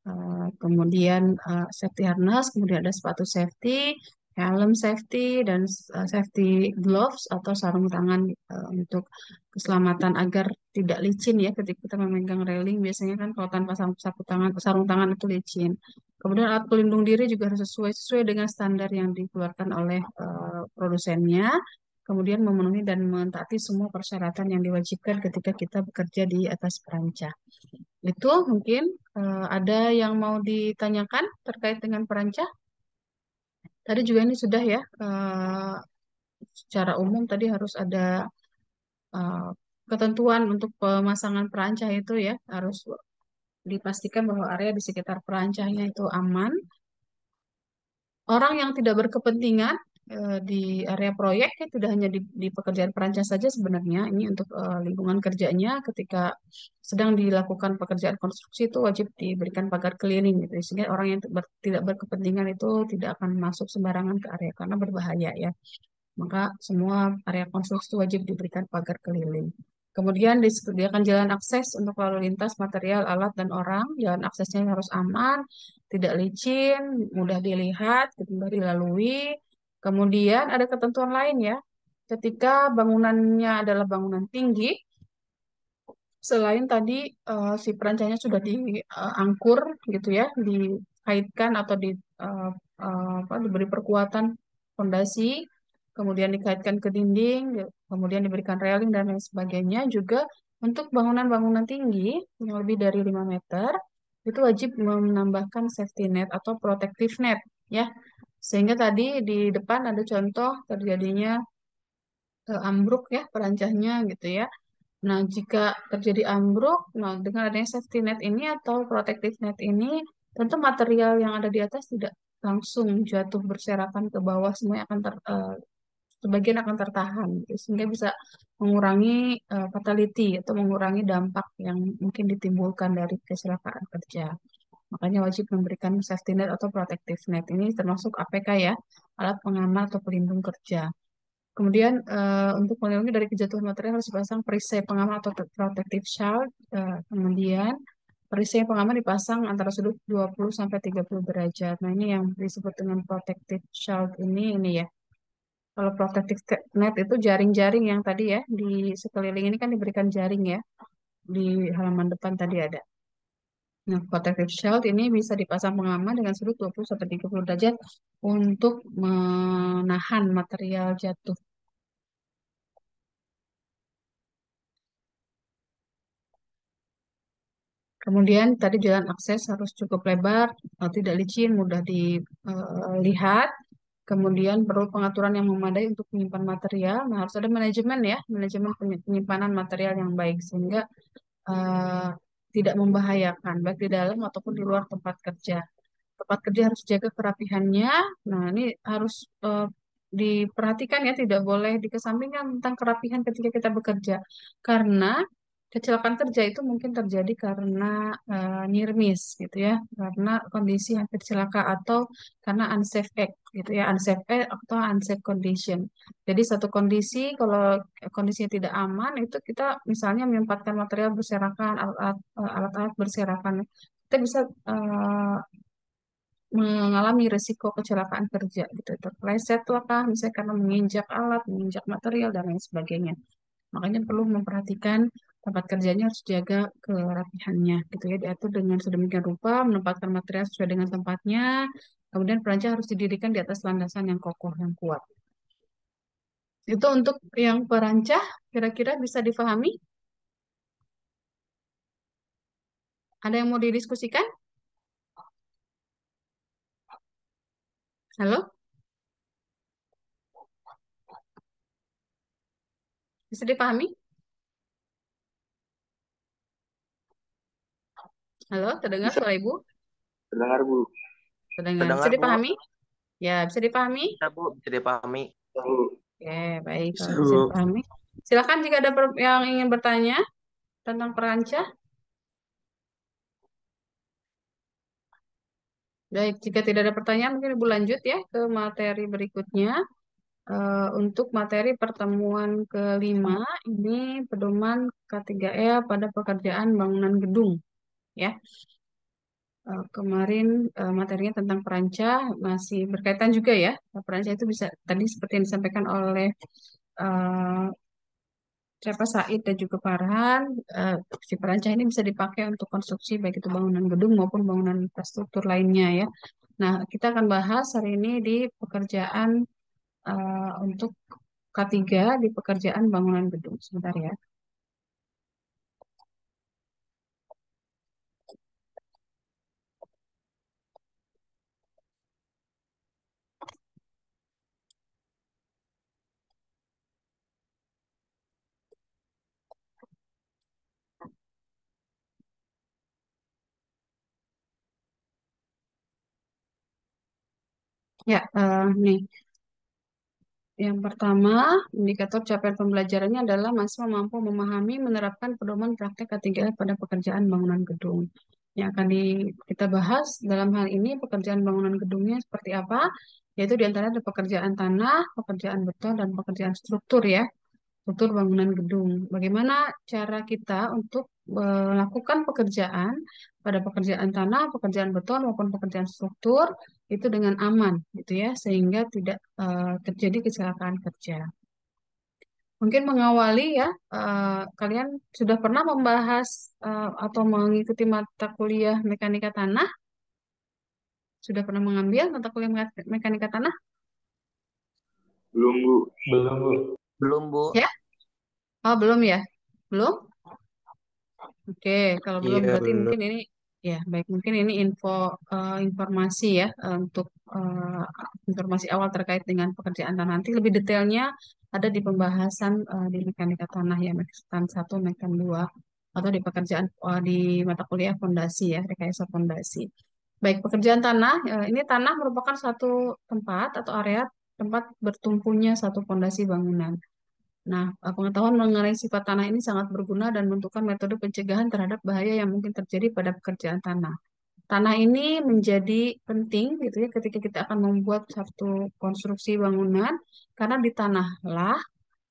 kemudian safety harness, kemudian ada sepatu safety, helm safety, dan safety gloves atau sarung tangan untuk keselamatan agar tidak licin ya ketika kita memegang railing. Biasanya kan kalau tanpa sarung tangan itu licin. Kemudian alat pelindung diri juga harus sesuai dengan standar yang dikeluarkan oleh produsennya. Kemudian memenuhi dan mentaati semua persyaratan yang diwajibkan ketika kita bekerja di atas perancah. Itu mungkin ada yang mau ditanyakan terkait dengan perancah. Tadi juga ini sudah ya, secara umum tadi harus ada eh, ketentuan untuk pemasangan perancah itu ya, harus dipastikan bahwa area di sekitar perancahnya itu aman. Orang yang tidak berkepentingan di area proyek ya, tidak hanya di pekerjaan perancang saja sebenarnya. Ini untuk lingkungan kerjanya ketika sedang dilakukan pekerjaan konstruksi itu wajib diberikan pagar keliling gitu. Sehingga orang yang tidak berkepentingan itu tidak akan masuk sembarangan ke area karena berbahaya ya. Maka semua area konstruksi itu wajib diberikan pagar keliling. Kemudian disediakan jalan akses untuk lalu lintas material, alat, dan orang. Jalan aksesnya harus aman, tidak licin, mudah dilihat, mudah dilalui. Kemudian ada ketentuan lain ya. Ketika bangunannya adalah bangunan tinggi, selain tadi si perancangnya sudah diangkur gitu ya, dikaitkan atau diberi perkuatan fondasi, kemudian dikaitkan ke dinding, kemudian diberikan railing dan lain sebagainya. Juga untuk bangunan-bangunan tinggi yang lebih dari 5 meter itu wajib menambahkan safety net atau protective net ya. Sehingga tadi di depan ada contoh terjadinya ambruk ya perancahnya gitu ya. Nah, jika terjadi ambruk, nah dengan adanya safety net ini atau protective net ini, tentu material yang ada di atas tidak langsung jatuh berserakan ke bawah, semuanya sebagian akan tertahan, gitu. Sehingga bisa mengurangi fatality atau mengurangi dampak yang mungkin ditimbulkan dari kecelakaan kerja. Makanya wajib memberikan safety net atau protective net ini termasuk APK ya, alat pengaman atau pelindung kerja. Kemudian untuk melindungi dari kejatuhan material harus dipasang perisai pengaman atau protective shield. Kemudian perisai pengaman dipasang antara sudut 20 sampai 30 derajat. Nah, ini yang disebut dengan protective shield ini ya. Kalau protective net itu jaring-jaring yang tadi ya di sekeliling ini kan diberikan jaring ya. Di halaman depan tadi ada. Nah, protective shield ini bisa dipasang pengaman dengan sudut 20 sampai 30 derajat untuk menahan material jatuh. Kemudian tadi jalan akses harus cukup lebar, tidak licin, mudah dilihat. Kemudian perlu pengaturan yang memadai untuk menyimpan material. Nah, harus ada manajemen ya, manajemen penyimpanan material yang baik sehingga eh, tidak membahayakan baik di dalam ataupun di luar tempat kerja. Tempat kerja harus jaga kerapihannya. Nah, ini harus diperhatikan ya, tidak boleh dikesampingkan tentang kerapihan ketika kita bekerja. Karena kecelakaan kerja itu mungkin terjadi karena near miss gitu ya, karena kondisi hampir celaka atau karena unsafe act gitu ya, unsafe act atau unsafe condition. Jadi satu kondisi kalau kondisinya tidak aman itu kita misalnya menempatkan material berserakan, alat-alat berserakan, kita bisa mengalami risiko kecelakaan kerja gitu. Terpeleset lah kah, misalnya karena menginjak alat, menginjak material dan lain sebagainya. Makanya perlu memperhatikan tempat kerjanya harus jaga kerapihannya gitu ya, diatur dengan sedemikian rupa, menempatkan material sesuai dengan tempatnya. Kemudian peranca harus didirikan di atas landasan yang kokoh, yang kuat. Itu untuk yang perancah, kira-kira bisa difahami? Ada yang mau didiskusikan? Halo? Bisa dipahami? Halo, terdengar Bisa suara Ibu? terdengar Bu. Terdengar. Bisa Terdengar, Bu? dipahami? Ya, bisa dipahami? Bisa, Bu. Bisa dipahami. Bu. Oke, baik. Bisa, Kalau bisa Bu. dipahami. Silakan jika ada yang ingin bertanya tentang perancah. Baik, jika tidak ada pertanyaan, mungkin Ibu lanjut ya ke materi berikutnya. Untuk materi pertemuan kelima, ini pedoman K3E pada pekerjaan bangunan gedung. Ya, kemarin materinya tentang perancah masih berkaitan juga ya. Perancah itu bisa tadi seperti yang disampaikan oleh eh, siapa Said dan juga Farhan, eh, si perancah ini bisa dipakai untuk konstruksi baik itu bangunan gedung maupun bangunan infrastruktur lainnya ya. Nah, kita akan bahas hari ini di pekerjaan untuk K3 di pekerjaan bangunan gedung. Sebentar ya. Ya, nih. Yang pertama, indikator capaian pembelajarannya adalah mahasiswa mampu memahami, menerapkan pedoman praktek ketiga pada pekerjaan bangunan gedung. Yang akan kita bahas dalam hal ini pekerjaan bangunan gedungnya seperti apa, yaitu di antara ada pekerjaan tanah, pekerjaan beton, dan pekerjaan struktur ya, struktur bangunan gedung. Bagaimana cara kita untuk melakukan pekerjaan pada pekerjaan tanah, pekerjaan beton maupun pekerjaan struktur itu dengan aman gitu ya, sehingga tidak terjadi kecelakaan kerja. Mungkin mengawali ya, kalian sudah pernah membahas atau mengikuti mata kuliah mekanika tanah? Sudah pernah mengambil mata kuliah mekanika tanah? Belum Bu. Belum, Bu. Belum, Bu. Ya? Oh, belum ya? Belum? Oke, kalau belum Iya, berarti belum. mungkin ini ya baik, mungkin ini informasi ya, untuk informasi awal terkait dengan pekerjaan tanah. Nanti lebih detailnya ada di pembahasan di mekanika tanah ya, Mekan 1, Mekan 2 atau di pekerjaan di mata kuliah fondasi ya, rekayasa fondasi. Baik, pekerjaan tanah, ini tanah merupakan suatu tempat atau area tempat bertumpunya satu fondasi bangunan. Nah, pengetahuan mengenai sifat tanah ini sangat berguna dan menentukan metode pencegahan terhadap bahaya yang mungkin terjadi pada pekerjaan tanah. Tanah ini menjadi penting gitu ya ketika kita akan membuat satu konstruksi bangunan, karena di tanahlah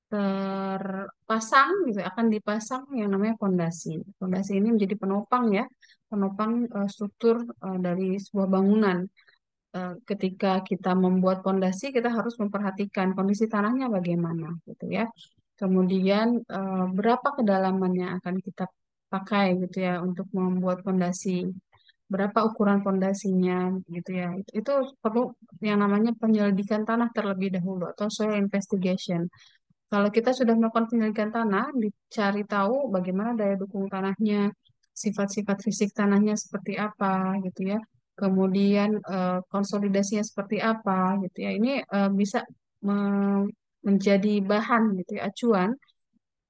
terpasang gitu akan dipasang yang namanya fondasi. Fondasi ini menjadi penopang ya, penopang struktur dari sebuah bangunan. Ketika kita membuat fondasi, kita harus memperhatikan kondisi tanahnya bagaimana, gitu ya. Kemudian berapa kedalaman yang akan kita pakai, gitu ya, untuk membuat fondasi. Berapa ukuran fondasinya, gitu ya. Itu perlu yang namanya penyelidikan tanah terlebih dahulu atau soil investigation. Kalau kita sudah melakukan penyelidikan tanah, dicari tahu bagaimana daya dukung tanahnya, sifat-sifat fisik tanahnya seperti apa, gitu ya. Kemudian konsolidasinya seperti apa, gitu ya. Ini bisa menjadi bahan, gitu ya, acuan.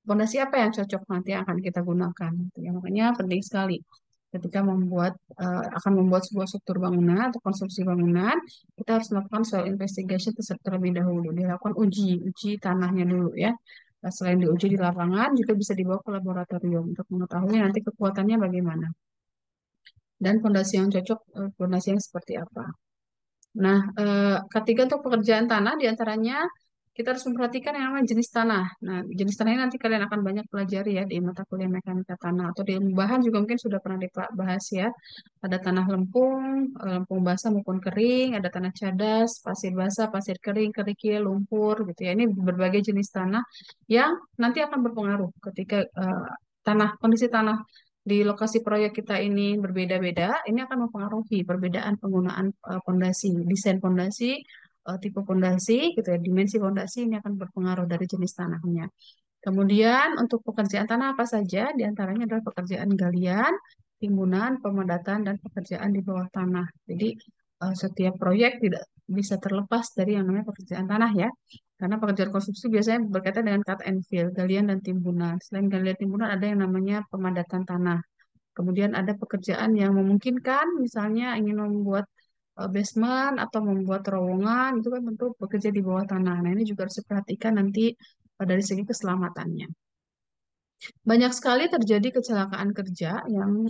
Fondasi apa yang cocok nanti akan kita gunakan, gitu ya. Makanya penting sekali ketika akan membuat sebuah struktur bangunan atau konstruksi bangunan, kita harus melakukan soil investigation terlebih dahulu, dilakukan uji tanahnya dulu ya. Selain diuji di lapangan, juga bisa dibawa ke laboratorium untuk mengetahui nanti kekuatannya bagaimana dan fondasi yang cocok, fondasi yang seperti apa. Nah, ketiga untuk pekerjaan tanah diantaranya kita harus memperhatikan yang namanya jenis tanah. Nah, jenis tanah ini nanti kalian akan banyak pelajari ya di mata kuliah mekanika tanah atau di ilmu bahan juga mungkin sudah pernah dibahas ya. Ada tanah lempung, lempung basah maupun kering, ada tanah cadas, pasir basah, pasir kering, kerikil, lumpur gitu ya. Ini berbagai jenis tanah yang nanti akan berpengaruh ketika kondisi tanah di lokasi proyek kita ini berbeda-beda, ini akan mempengaruhi perbedaan penggunaan fondasi, desain fondasi, tipe fondasi, gitu ya, dimensi fondasi ini akan berpengaruh dari jenis tanahnya. Kemudian untuk pekerjaan tanah apa saja? Di antaranya adalah pekerjaan galian, timbunan, pemadatan, dan pekerjaan di bawah tanah. Jadi setiap proyek tidak bisa terlepas dari yang namanya pekerjaan tanah ya. Karena pekerjaan konstruksi biasanya berkaitan dengan cut and fill, galian dan timbunan. Selain galian timbunan ada yang namanya pemadatan tanah. Kemudian ada pekerjaan yang memungkinkan, misalnya ingin membuat basement atau membuat terowongan, itu kan tentu bekerja di bawah tanah. Nah, ini juga harus diperhatikan nanti dari segi keselamatannya. Banyak sekali terjadi kecelakaan kerja yang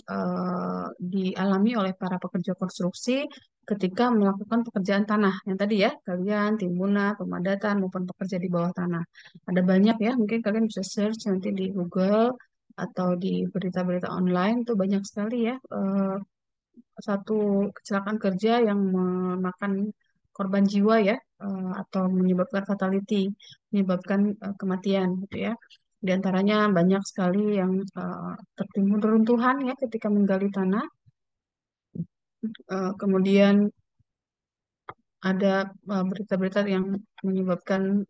dialami oleh para pekerja konstruksi ketika melakukan pekerjaan tanah. Yang tadi ya, kalian, timbunan, pemadatan, maupun pekerja di bawah tanah. Ada banyak ya, mungkin kalian bisa search nanti di Google atau di berita-berita online, itu banyak sekali ya satu kecelakaan kerja yang memakan korban jiwa ya atau menyebabkan fatality, menyebabkan kematian gitu ya. Di antaranya banyak sekali yang tertimbun reruntuhan ya ketika menggali tanah. Kemudian ada berita-berita yang menyebabkan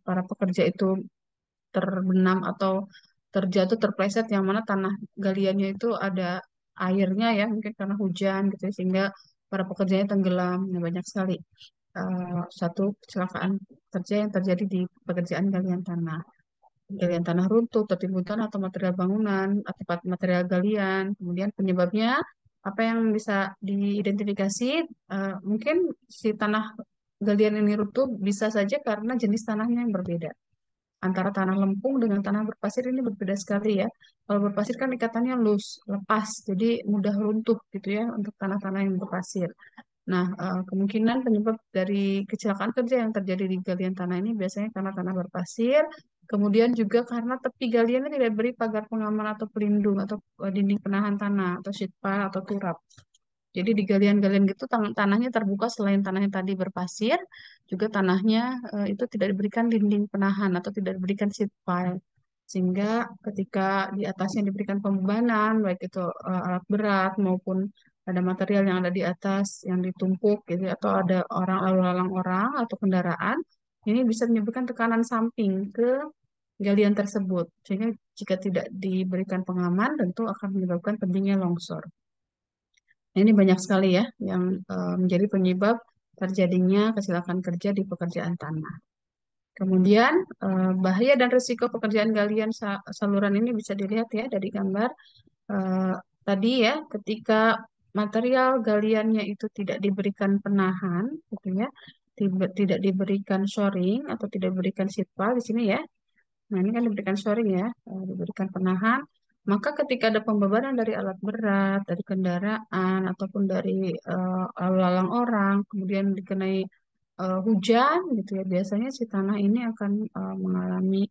para pekerja itu terbenam atau terjatuh terpleset yang mana tanah galiannya itu ada airnya ya mungkin karena hujan gitu ya, sehingga para pekerjanya tenggelam. Nah, banyak sekali satu kecelakaan kerja yang terjadi di pekerjaan galian tanah. Galian tanah runtuh, tertimbun tanah atau material bangunan, akibat material galian. Kemudian penyebabnya apa yang bisa diidentifikasi, mungkin si tanah galian ini runtuh bisa saja karena jenis tanahnya yang berbeda antara tanah lempung dengan tanah berpasir ini berbeda sekali ya. Kalau berpasir kan ikatannya loose, lepas, jadi mudah runtuh gitu ya untuk tanah-tanah yang berpasir. Nah, kemungkinan penyebab dari kecelakaan kerja yang terjadi di galian tanah ini biasanya karena tanah berpasir, kemudian juga karena tepi galiannya tidak beri pagar pengaman atau pelindung atau dinding penahan tanah atau sheet pile atau turap. Jadi di galian-galian gitu tanahnya terbuka selain tanahnya tadi berpasir, juga tanahnya itu tidak diberikan dinding penahan atau tidak diberikan sheet pile. Sehingga ketika di atasnya diberikan pembebanan, baik itu alat berat maupun ada material yang ada di atas yang ditumpuk gitu atau ada orang lalu lalang orang atau kendaraan, ini bisa menyebabkan tekanan samping ke galian tersebut. Sehingga jika tidak diberikan pengaman, tentu akan menyebabkan pentingnya longsor. Nah, ini banyak sekali ya yang menjadi penyebab terjadinya kecelakaan kerja di pekerjaan tanah. Kemudian bahaya dan risiko pekerjaan galian saluran ini bisa dilihat ya dari gambar eh, tadi ya, ketika material galiannya itu tidak diberikan penahan, gitu ya, tidak diberikan shoring atau tidak diberikan sheet pile di sini ya. Nah, ini kan diberikan shoring ya, diberikan penahan. Maka ketika ada pembebanan dari alat berat, dari kendaraan, ataupun dari lalu lalang orang, kemudian dikenai hujan, gitu ya, biasanya si tanah ini akan mengalami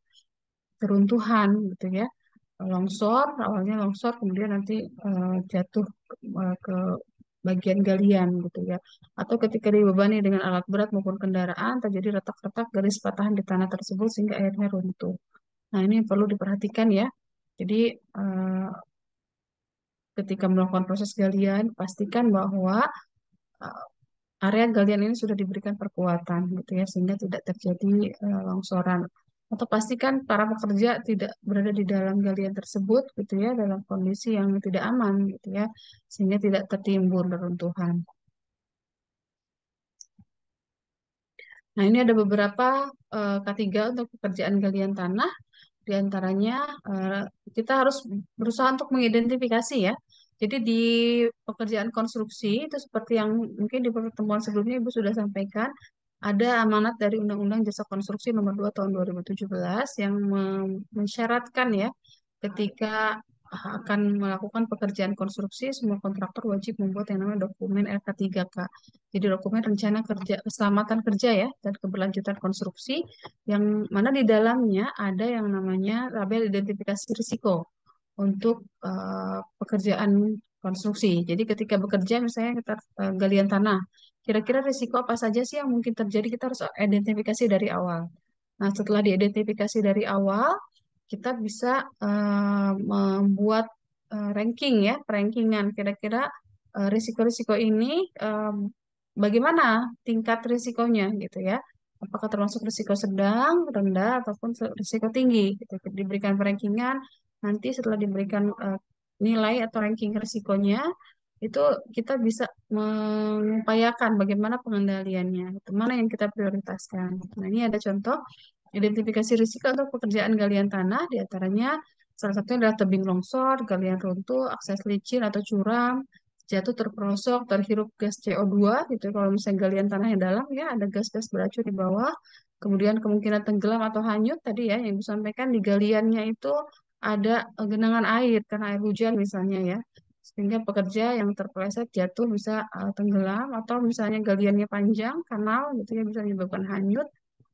keruntuhan, gitu ya. Longsor, awalnya longsor, kemudian nanti jatuh ke bagian galian, gitu ya. Atau ketika dibebani dengan alat berat maupun kendaraan, terjadi retak-retak garis patahan di tanah tersebut sehingga airnya runtuh. Nah, ini yang perlu diperhatikan ya. Jadi, eh, ketika melakukan proses galian, pastikan bahwa eh, area galian ini sudah diberikan perkuatan, gitu ya, sehingga tidak terjadi longsoran. Atau pastikan para pekerja tidak berada di dalam galian tersebut, gitu ya, dalam kondisi yang tidak aman, gitu ya, sehingga tidak tertimbun reruntuhan. Nah, ini ada beberapa K3 untuk pekerjaan galian tanah. Di antaranya eh, kita harus berusaha untuk mengidentifikasi ya. Jadi di pekerjaan konstruksi itu seperti yang mungkin di pertemuan sebelumnya Ibu sudah sampaikan, ada amanat dari Undang-Undang Jasa Konstruksi Nomor 2 Tahun 2017 yang mensyaratkan ya ketika akan melakukan pekerjaan konstruksi, semua kontraktor wajib membuat yang namanya dokumen LK3K. Jadi dokumen rencana kerja, keselamatan kerja ya, dan keberlanjutan konstruksi, yang mana di dalamnya ada yang namanya tabel identifikasi risiko untuk pekerjaan konstruksi. Jadi ketika bekerja misalnya kita galian tanah, kira-kira risiko apa saja sih yang mungkin terjadi, kita harus identifikasi dari awal. Nah, setelah diidentifikasi dari awal, kita bisa membuat ranking ya, rankingan kira-kira risiko-risiko ini bagaimana tingkat risikonya gitu ya. Apakah termasuk risiko sedang, rendah, ataupun risiko tinggi gitu. Diberikan rankingan, nanti setelah diberikan nilai atau ranking risikonya, itu kita bisa mengupayakan bagaimana pengendaliannya, gitu. Mana yang kita prioritaskan. Nah, ini ada contoh identifikasi risiko untuk pekerjaan galian tanah, diantaranya salah satunya adalah tebing longsor, galian runtuh, akses licin atau curam, jatuh terperosok, terhirup gas CO2, gitu. Kalau misalnya galian tanah yang dalam, ya ada gas-gas beracun di bawah. Kemudian kemungkinan tenggelam atau hanyut tadi ya, yang disampaikan di galiannya itu ada genangan air karena air hujan misalnya ya, sehingga pekerja yang terpeleset jatuh bisa tenggelam, atau misalnya galiannya panjang, kanal gitu ya, bisa menyebabkan hanyut.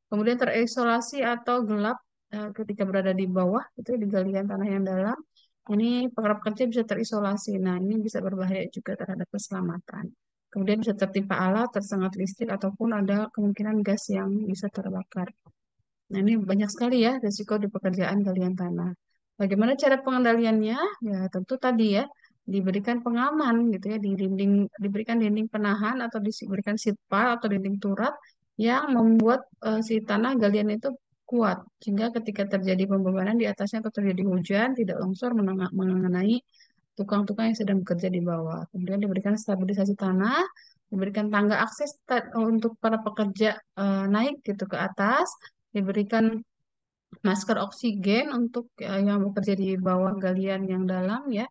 Kemudian terisolasi atau gelap ketika berada di bawah, itu di galian tanah yang dalam. Ini para pekerja bisa terisolasi. Nah, ini bisa berbahaya juga terhadap keselamatan. Kemudian bisa tertimpa alat, tersengat listrik, ataupun ada kemungkinan gas yang bisa terbakar. Nah, ini banyak sekali ya risiko di pekerjaan galian tanah. Bagaimana cara pengendaliannya? Ya, tentu tadi ya, diberikan pengaman gitu ya, di dinding, diberikan dinding penahan atau diberikan seat pile atau dinding turap yang membuat si tanah galian itu kuat, sehingga ketika terjadi pembebanan di atasnya atau terjadi hujan, tidak longsor mengenai tukang-tukang yang sedang bekerja di bawah. Kemudian diberikan stabilisasi tanah, diberikan tangga akses untuk para pekerja naik gitu ke atas, diberikan masker oksigen untuk yang bekerja di bawah galian yang dalam ya,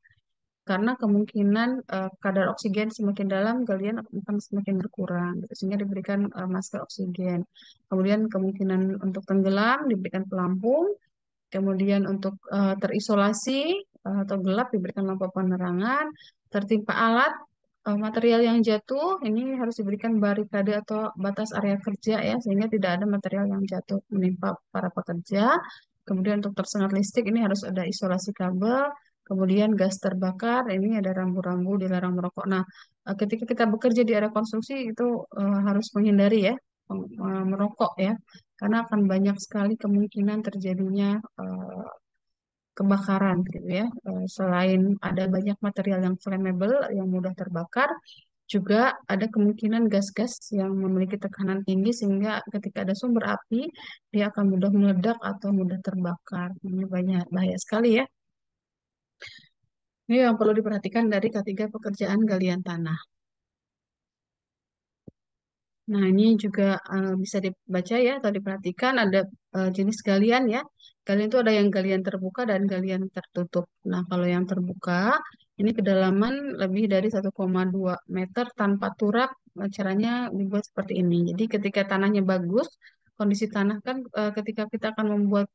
karena kemungkinan kadar oksigen semakin dalam galian akan semakin berkurang gitu. Sehingga diberikan masker oksigen. Kemudian kemungkinan untuk tenggelam diberikan pelampung. Kemudian untuk terisolasi atau gelap diberikan lampu penerangan. Tertimpa alat, material yang jatuh ini harus diberikan barikade atau batas area kerja ya, sehingga tidak ada material yang jatuh menimpa para pekerja. Kemudian untuk tersengat listrik ini harus ada isolasi kabel. Kemudian gas terbakar, ini ada rambu-rambu dilarang merokok. Nah, ketika kita bekerja di area konstruksi itu harus menghindari ya merokok ya, karena akan banyak sekali kemungkinan terjadinya kebakaran gitu ya. Selain ada banyak material yang flammable yang mudah terbakar, juga ada kemungkinan gas-gas yang memiliki tekanan tinggi sehingga ketika ada sumber api dia akan mudah meledak atau mudah terbakar. Ini banyak bahaya sekali ya. Ini yang perlu diperhatikan dari ketiga pekerjaan galian tanah. Nah, ini juga bisa dibaca ya atau diperhatikan ada jenis galian ya. Galian itu ada yang galian terbuka dan galian tertutup. Nah, kalau yang terbuka ini kedalaman lebih dari 1,2 meter tanpa turap. Caranya dibuat seperti ini. Jadi ketika tanahnya bagus, kondisi tanah kan ketika kita akan membuat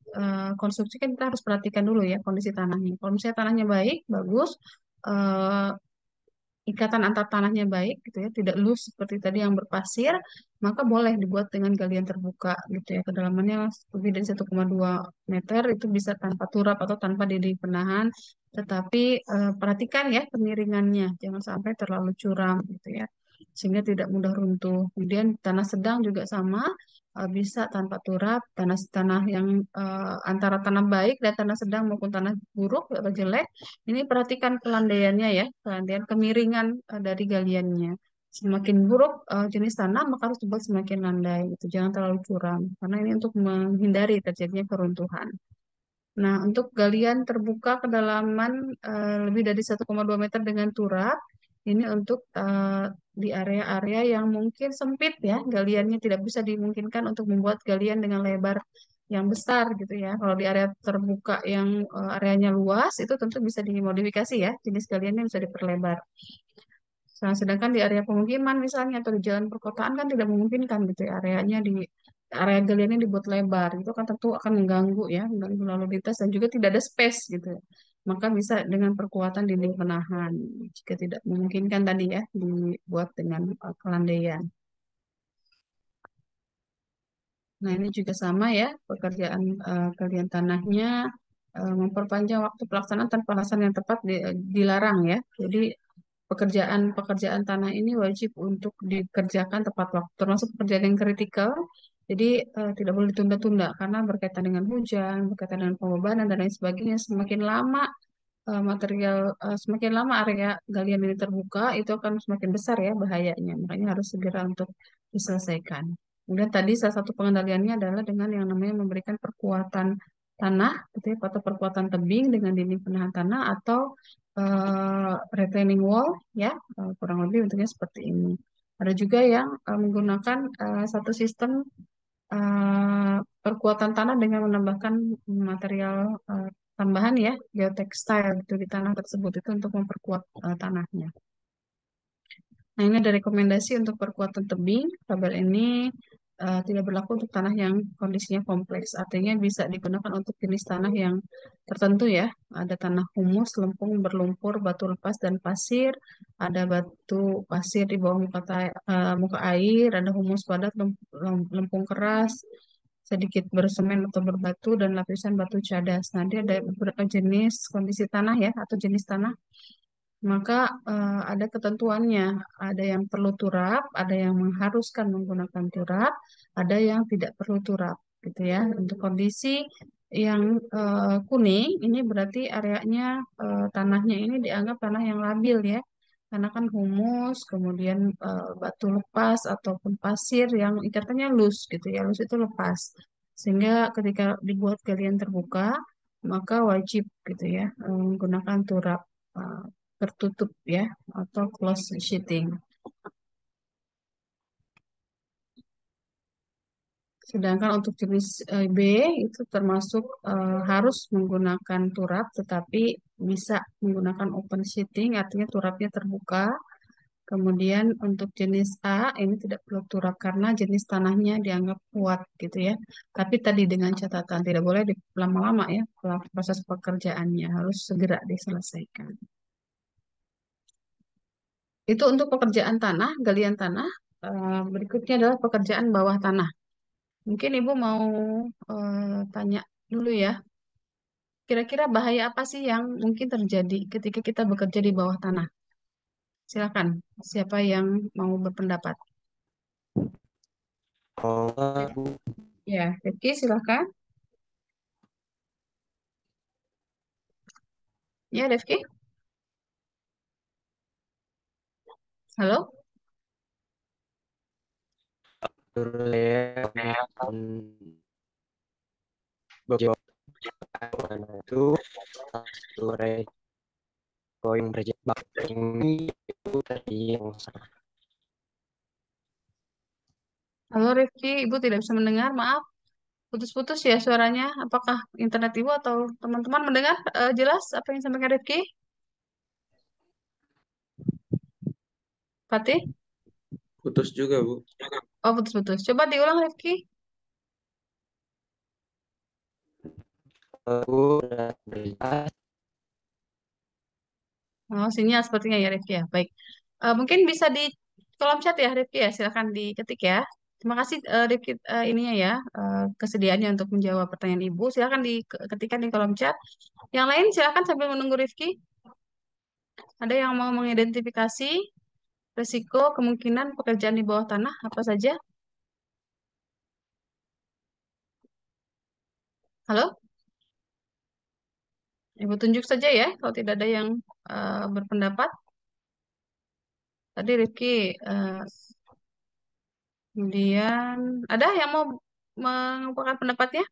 konstruksi kan kita harus perhatikan dulu ya kondisi tanahnya. Kalau misalnya tanahnya baik, bagus, eh, ikatan antar tanahnya baik gitu ya, tidak loose seperti tadi yang berpasir, maka boleh dibuat dengan galian terbuka gitu ya. Kedalamannya lebih dari 1,2 meter, itu bisa tanpa turap atau tanpa dinding penahan, tetapi perhatikan ya kemiringannya, jangan sampai terlalu curam gitu ya. Sehingga tidak mudah runtuh. Kemudian tanah sedang juga sama, bisa tanpa turap, tanah-tanah yang antara tanah baik dan tanah sedang maupun tanah buruk atau jelek, ini perhatikan pelandaiannya ya, pelandaian kemiringan dari galiannya. Semakin buruk jenis tanah, maka harus dibuat semakin landai. Gitu. Jangan terlalu curam, karena ini untuk menghindari terjadinya keruntuhan. Nah, untuk galian terbuka kedalaman lebih dari 1,2 meter dengan turap, ini untuk di area-area yang mungkin sempit ya, galiannya tidak bisa dimungkinkan untuk membuat galian dengan lebar yang besar gitu ya. Kalau di area terbuka yang areanya luas, itu tentu bisa dimodifikasi ya, jenis galiannya bisa diperlebar. Nah, sedangkan di area pemukiman misalnya atau di jalan perkotaan kan tidak memungkinkan gitu ya, areanya di area galiannya dibuat lebar, itu kan tentu akan mengganggu ya, mengganggu lalu lintas dan juga tidak ada space gitu. maka bisa dengan perkuatan dinding penahan. Jika tidak memungkinkan tadi ya, dibuat dengan kelandaian. Nah, ini juga sama ya, pekerjaan galian tanahnya memperpanjang waktu pelaksanaan tanpa alasan yang tepat dilarang ya. Jadi pekerjaan tanah ini wajib untuk dikerjakan tepat waktu, termasuk pekerjaan yang kritikal. Jadi tidak boleh ditunda-tunda karena berkaitan dengan hujan, berkaitan dengan pembebanan dan lain sebagainya. Semakin lama area galian ini terbuka, itu akan semakin besar ya bahayanya. Makanya harus segera untuk diselesaikan. Kemudian tadi salah satu pengendaliannya adalah dengan yang namanya memberikan perkuatan tanah, gitu ya, atau perkuatan tebing dengan dinding penahan tanah atau retaining wall, ya, kurang lebih bentuknya seperti ini. Ada juga yang menggunakan satu sistem eh, perkuatan tanah dengan menambahkan material tambahan ya, geotextile gitu di tanah tersebut itu untuk memperkuat tanahnya. Nah, ini ada rekomendasi untuk perkuatan tebing. Tabel ini tidak berlaku untuk tanah yang kondisinya kompleks. Artinya bisa digunakan untuk jenis tanah yang tertentu ya. Ada tanah humus, lempung, berlumpur, batu lepas, dan pasir. Ada batu pasir di bawah muka air. Ada humus padat, lempung keras, sedikit bersemen atau berbatu, dan lapisan batu cadas. Nanti ada beberapa jenis kondisi tanah ya, atau jenis tanah maka ada ketentuannya, ada yang perlu turap, ada yang mengharuskan menggunakan turap, ada yang tidak perlu turap, gitu ya. Untuk kondisi yang kuning, ini berarti areanya tanahnya ini dianggap tanah yang labil ya, karena kan humus, kemudian batu lepas ataupun pasir yang ikatannya loose gitu ya, loose itu lepas, sehingga ketika dibuat galian terbuka, maka wajib gitu ya menggunakan turap. eh, Tertutup ya atau close sheeting. Sedangkan untuk jenis B itu termasuk harus menggunakan turap tetapi bisa menggunakan open sheeting artinya turapnya terbuka. Kemudian untuk jenis A ini tidak perlu turap karena jenis tanahnya dianggap kuat gitu ya. Tapi tadi dengan catatan tidak boleh lama-lama ya proses pekerjaannya harus segera diselesaikan. Itu untuk pekerjaan tanah, galian tanah. Berikutnya adalah pekerjaan bawah tanah. Mungkin Ibu mau tanya dulu ya. Kira-kira bahaya apa sih yang mungkin terjadi ketika kita bekerja di bawah tanah? Silakan. Siapa yang mau berpendapat? Oh, Ya, Rifki, silakan. Ya, Rifki. Halo. saya beberapa itu satu resiko yang berjebak ini itu tadi yang salah. Halo, Rifki. Ibu tidak bisa mendengar. Maaf. Putus-putus ya suaranya. Apakah internet Ibu atau teman-teman mendengar jelas apa yang disampaikan Rifki? Fatih? Putus juga, Bu. Oh, putus-putus. Coba diulang, Rifki. Aku udah berjelas. Oh, sinyal sepertinya ya, Rifki ya. Baik. Mungkin bisa di kolom chat ya, Rifki ya. Silakan diketik ya. Terima kasih, Rifki, ininya ya, kesediaannya untuk menjawab pertanyaan Ibu. Silakan diketikkan di kolom chat. Yang lain silakan sambil menunggu Rifki. Ada yang mau mengidentifikasi risiko kemungkinan pekerjaan di bawah tanah apa saja? Halo? Ibu tunjuk saja ya kalau tidak ada yang berpendapat. Tadi Rifki, kemudian ada yang mau mengumpulkan pendapatnya?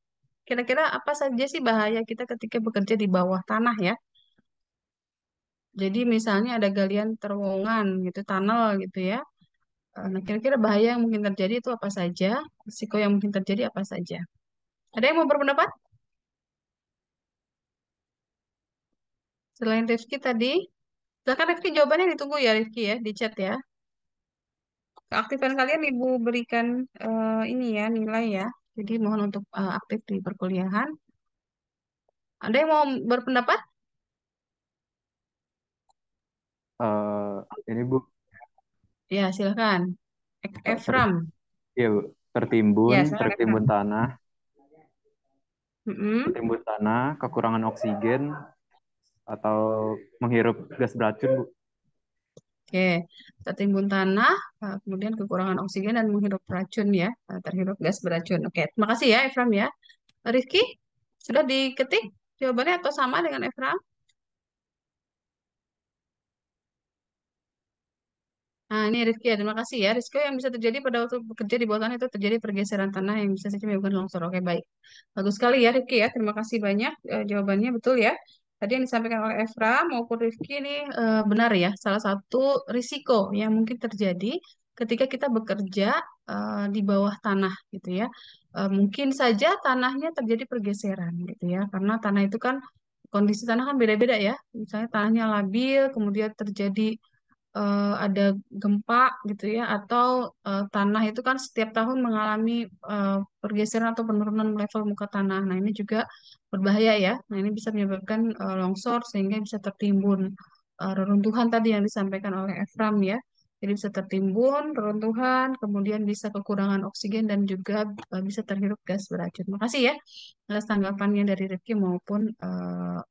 Kira-kira apa saja sih bahaya kita ketika bekerja di bawah tanah ya? Jadi misalnya ada galian terowongan gitu, tunnel gitu ya. Nah, kira-kira bahaya yang mungkin terjadi itu apa saja? Risiko yang mungkin terjadi apa saja? Ada yang mau berpendapat? Selain Rifki tadi, silakan Rifki jawabannya ditunggu ya Rifki ya di chat ya. Keaktifan kalian Ibu berikan ini ya nilai ya. Jadi mohon untuk aktif di perkuliahan. Ada yang mau berpendapat? Eh, ini Bu, Ya, silakan. ter, Efram. ya Bu, Ya, silakan Efram. Mm-mm. tertimbun tanah, kekurangan oksigen atau menghirup gas beracun Bu. Oke, tertimbun tanah, kemudian kekurangan oksigen dan menghirup racun ya, terhirup gas beracun. Oke, terima kasih ya Efram ya. Rifki, sudah diketik jawabannya atau sama dengan Efram? Nah, ini Rizky ya, terima kasih ya. Risiko yang bisa terjadi pada waktu bekerja di bawah tanah itu terjadi pergeseran tanah yang bisa saja menyebabkan longsor. Oke, baik. Bagus sekali ya Rizky ya. Terima kasih banyak. Jawabannya betul ya. Tadi yang disampaikan oleh Efra maupun Rizky ini benar ya. Salah satu risiko yang mungkin terjadi ketika kita bekerja di bawah tanah gitu ya. Mungkin saja tanahnya terjadi pergeseran gitu ya. Karena tanah itu kan kondisi tanah kan beda-beda ya. Misalnya tanahnya labil, kemudian terjadi ada gempa gitu ya atau tanah itu kan setiap tahun mengalami pergeseran atau penurunan level muka tanah. Nah, ini juga berbahaya ya. Nah, ini bisa menyebabkan longsor sehingga bisa tertimbun reruntuhan tadi yang disampaikan oleh Efram ya. Jadi bisa tertimbun, reruntuhan, kemudian bisa kekurangan oksigen dan juga bisa terhirup gas beracun. Terima kasih ya atas tanggapannya dari Rifki maupun uh,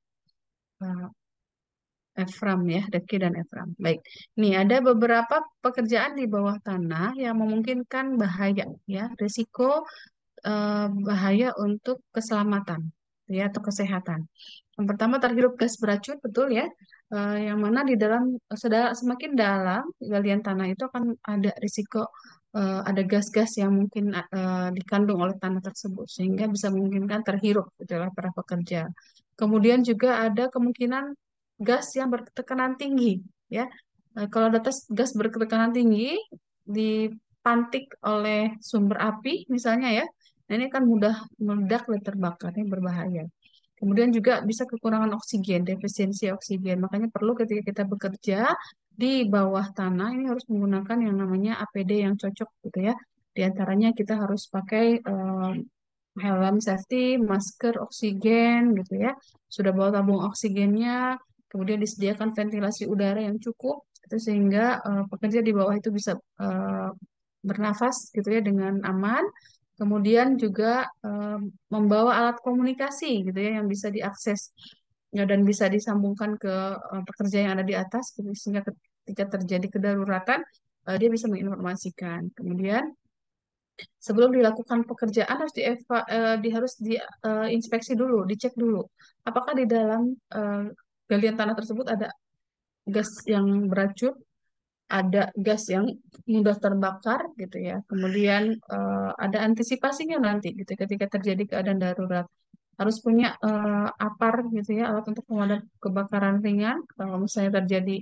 Efram ya, Rifki dan Efram. Baik, nih ada beberapa pekerjaan di bawah tanah yang memungkinkan bahaya ya, risiko bahaya untuk keselamatan ya atau kesehatan. Yang pertama terhirup gas beracun, betul ya. Yang mana di dalam semakin dalam galian tanah itu akan ada risiko ada gas-gas yang mungkin dikandung oleh tanah tersebut sehingga bisa memungkinkan terhirup gitu oleh para pekerja. Kemudian juga ada kemungkinan gas yang bertekanan tinggi ya. Kalau ada gas bertekanan tinggi dipantik oleh sumber api misalnya ya, nah ini kan mudah meledak dan terbakar, ini berbahaya. Kemudian juga bisa kekurangan oksigen, defisiensi oksigen. Makanya perlu ketika kita bekerja di bawah tanah ini harus menggunakan yang namanya APD yang cocok gitu ya. Di antaranya kita harus pakai helm safety, masker oksigen gitu ya. Sudah bawa tabung oksigennya, kemudian disediakan ventilasi udara yang cukup itu sehingga pekerja di bawah itu bisa bernafas gitu ya dengan aman. Kemudian juga membawa alat komunikasi gitu ya yang bisa diakses ya, dan bisa disambungkan ke pekerja yang ada di atas gitu, sehingga ketika terjadi kedaruratan dia bisa menginformasikan. Kemudian sebelum dilakukan pekerjaan harus diinspeksi dulu, dicek dulu apakah di dalam galian tanah tersebut ada gas yang beracun, ada gas yang mudah terbakar gitu ya. Kemudian ada antisipasinya nanti gitu ketika terjadi keadaan darurat. Harus punya APAR gitu ya, alat untuk pemadam kebakaran ringan. Kalau misalnya terjadi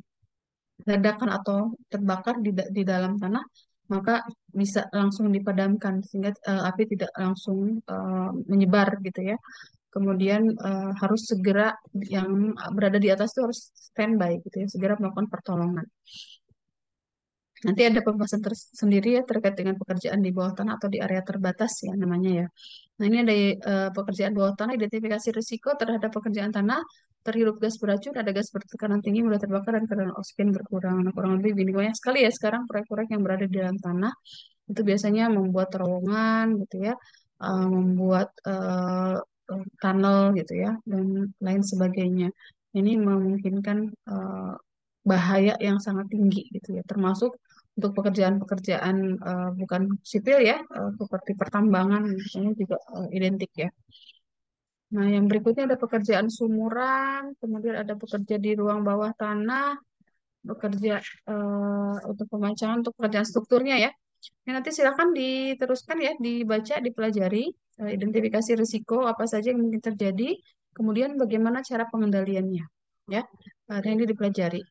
ledakan atau terbakar di dalam tanah, maka bisa langsung dipadamkan sehingga api tidak langsung menyebar gitu ya. Kemudian harus segera yang berada di atas itu harus standby gitu ya, segera melakukan pertolongan. Nanti ada pembahasan tersendiri ya terkait dengan pekerjaan di bawah tanah atau di area terbatas ya namanya ya. Nah ini ada pekerjaan bawah tanah, identifikasi risiko terhadap pekerjaan tanah, terhirup gas beracun, ada gas bertekanan tinggi, mudah terbakar, dan kadar oksigen berkurang. Nah, kurang lebih gini banyak sekali ya sekarang proyek-proyek yang berada di dalam tanah itu biasanya membuat terowongan gitu ya, membuat tunnel gitu ya, dan lain sebagainya. Ini memungkinkan bahaya yang sangat tinggi gitu ya, termasuk untuk pekerjaan-pekerjaan bukan sipil ya, seperti pertambangan misalnya juga identik ya. Nah, yang berikutnya ada pekerjaan sumuran, kemudian ada pekerja di ruang bawah tanah, bekerja untuk pemancangan, untuk pekerjaan strukturnya ya. Ini nanti silakan diteruskan ya, dibaca, dipelajari, identifikasi risiko apa saja yang mungkin terjadi, kemudian bagaimana cara pengendaliannya ya. Ini dipelajari.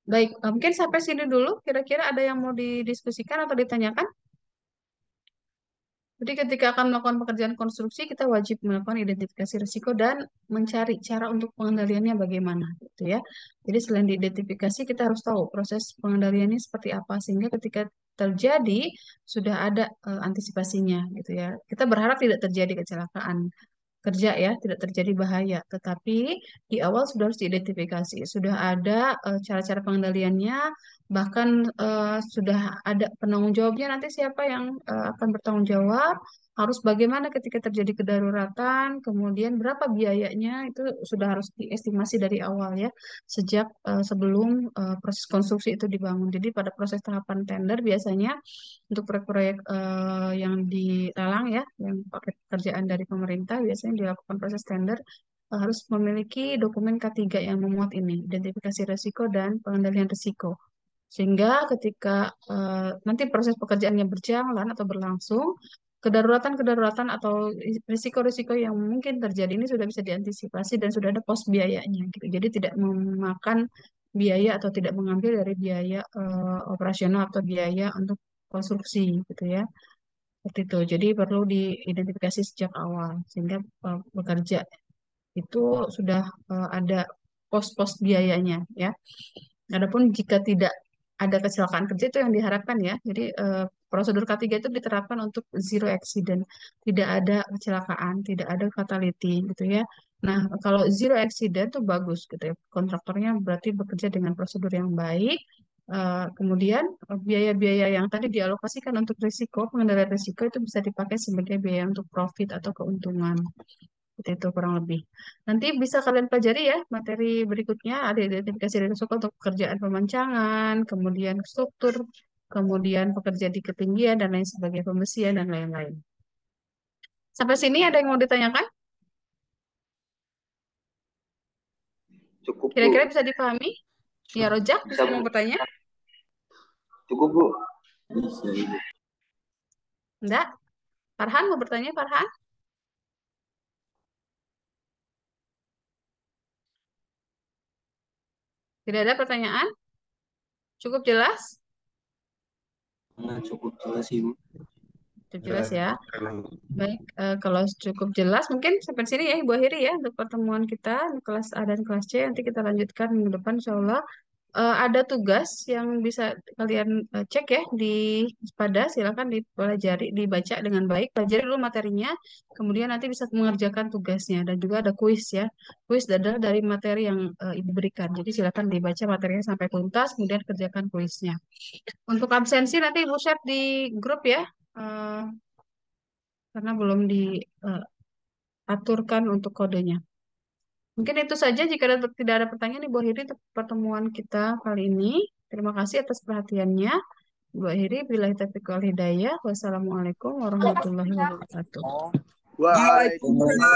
Baik, mungkin sampai sini dulu. Kira-kira ada yang mau didiskusikan atau ditanyakan? Jadi ketika akan melakukan pekerjaan konstruksi, kita wajib melakukan identifikasi risiko dan mencari cara untuk pengendaliannya bagaimana, gitu ya. Jadi selain diidentifikasi, kita harus tahu proses pengendaliannya seperti apa, sehingga ketika terjadi sudah ada antisipasinya, gitu ya. Kita berharap tidak terjadi kecelakaan kerja ya, tidak terjadi bahaya. Tetapi di awal sudah harus diidentifikasi, sudah ada cara-cara pengendaliannya, bahkan sudah ada penanggung jawabnya nanti siapa yang akan bertanggung jawab, harus bagaimana ketika terjadi kedaruratan, kemudian berapa biayanya itu sudah harus diestimasi dari awal ya, sejak sebelum proses konstruksi itu dibangun. Jadi pada proses tahapan tender biasanya untuk proyek-proyek yang dilelang ya, yang pakai pekerjaan dari pemerintah biasanya dilakukan proses tender harus memiliki dokumen K3 yang memuat ini, identifikasi risiko dan pengendalian risiko. Sehingga ketika nanti proses pekerjaannya berjalan atau berlangsung, kedaruratan-kedaruratan atau risiko-risiko yang mungkin terjadi ini sudah bisa diantisipasi dan sudah ada pos biayanya gitu. Jadi tidak memakan biaya atau tidak mengambil dari biaya operasional atau biaya untuk konstruksi gitu ya. Seperti itu. Jadi perlu diidentifikasi sejak awal sehingga bekerja itu sudah ada pos-pos biayanya ya. Adapun jika tidak ada kecelakaan kerja itu yang diharapkan ya. Jadi prosedur K3 itu diterapkan untuk zero accident, tidak ada kecelakaan, tidak ada fatality gitu ya. Nah, kalau zero accident itu bagus gitu ya. Kontraktornya berarti bekerja dengan prosedur yang baik. Kemudian biaya-biaya yang tadi dialokasikan untuk risiko, pengendalian risiko itu bisa dipakai sebagai biaya untuk profit atau keuntungan. Seperti itu kurang lebih. Nanti bisa kalian pelajari ya materi berikutnya ada identifikasi risiko untuk pekerjaan pemancangan, kemudian struktur, kemudian pekerja di ketinggian dan lain sebagainya, pembesian dan lain-lain. Sampai sini ada yang mau ditanyakan? Cukup, Bu. Kira-kira bisa dipahami? Ya, Rojak, Bisa, bisa mau Bu. bertanya? Cukup, Bu. Bisa, Ibu. Enggak? Farhan mau bertanya, Farhan? Tidak ada pertanyaan? Cukup jelas? Nah, cukup jelas, Ibu. Cukup jelas ya. Baik, kalau cukup jelas mungkin sampai sini ya Ibu akhiri ya untuk pertemuan kita di kelas A dan kelas C. Nanti kita lanjutkan minggu depan insya Allah. Ada tugas yang bisa kalian cek ya di pada silakan dipelajari, dibaca dengan baik, pelajari dulu materinya, kemudian nanti bisa mengerjakan tugasnya dan juga ada kuis ya. Kuis adalah dari materi yang Ibu berikan. Jadi silakan dibaca materinya sampai tuntas, kemudian kerjakan kuisnya. Untuk absensi nanti Ibu share di grup ya. Eh, karena belum diaturkan untuk kodenya. Mungkin itu saja jika tidak ada pertanyaan Ibu akhiri untuk pertemuan kita kali ini. Terima kasih atas perhatiannya. Ibu akhiri, billahi taufiq wal hidayah. Wassalamualaikum warahmatullahi wabarakatuh. Waalaikumsalam.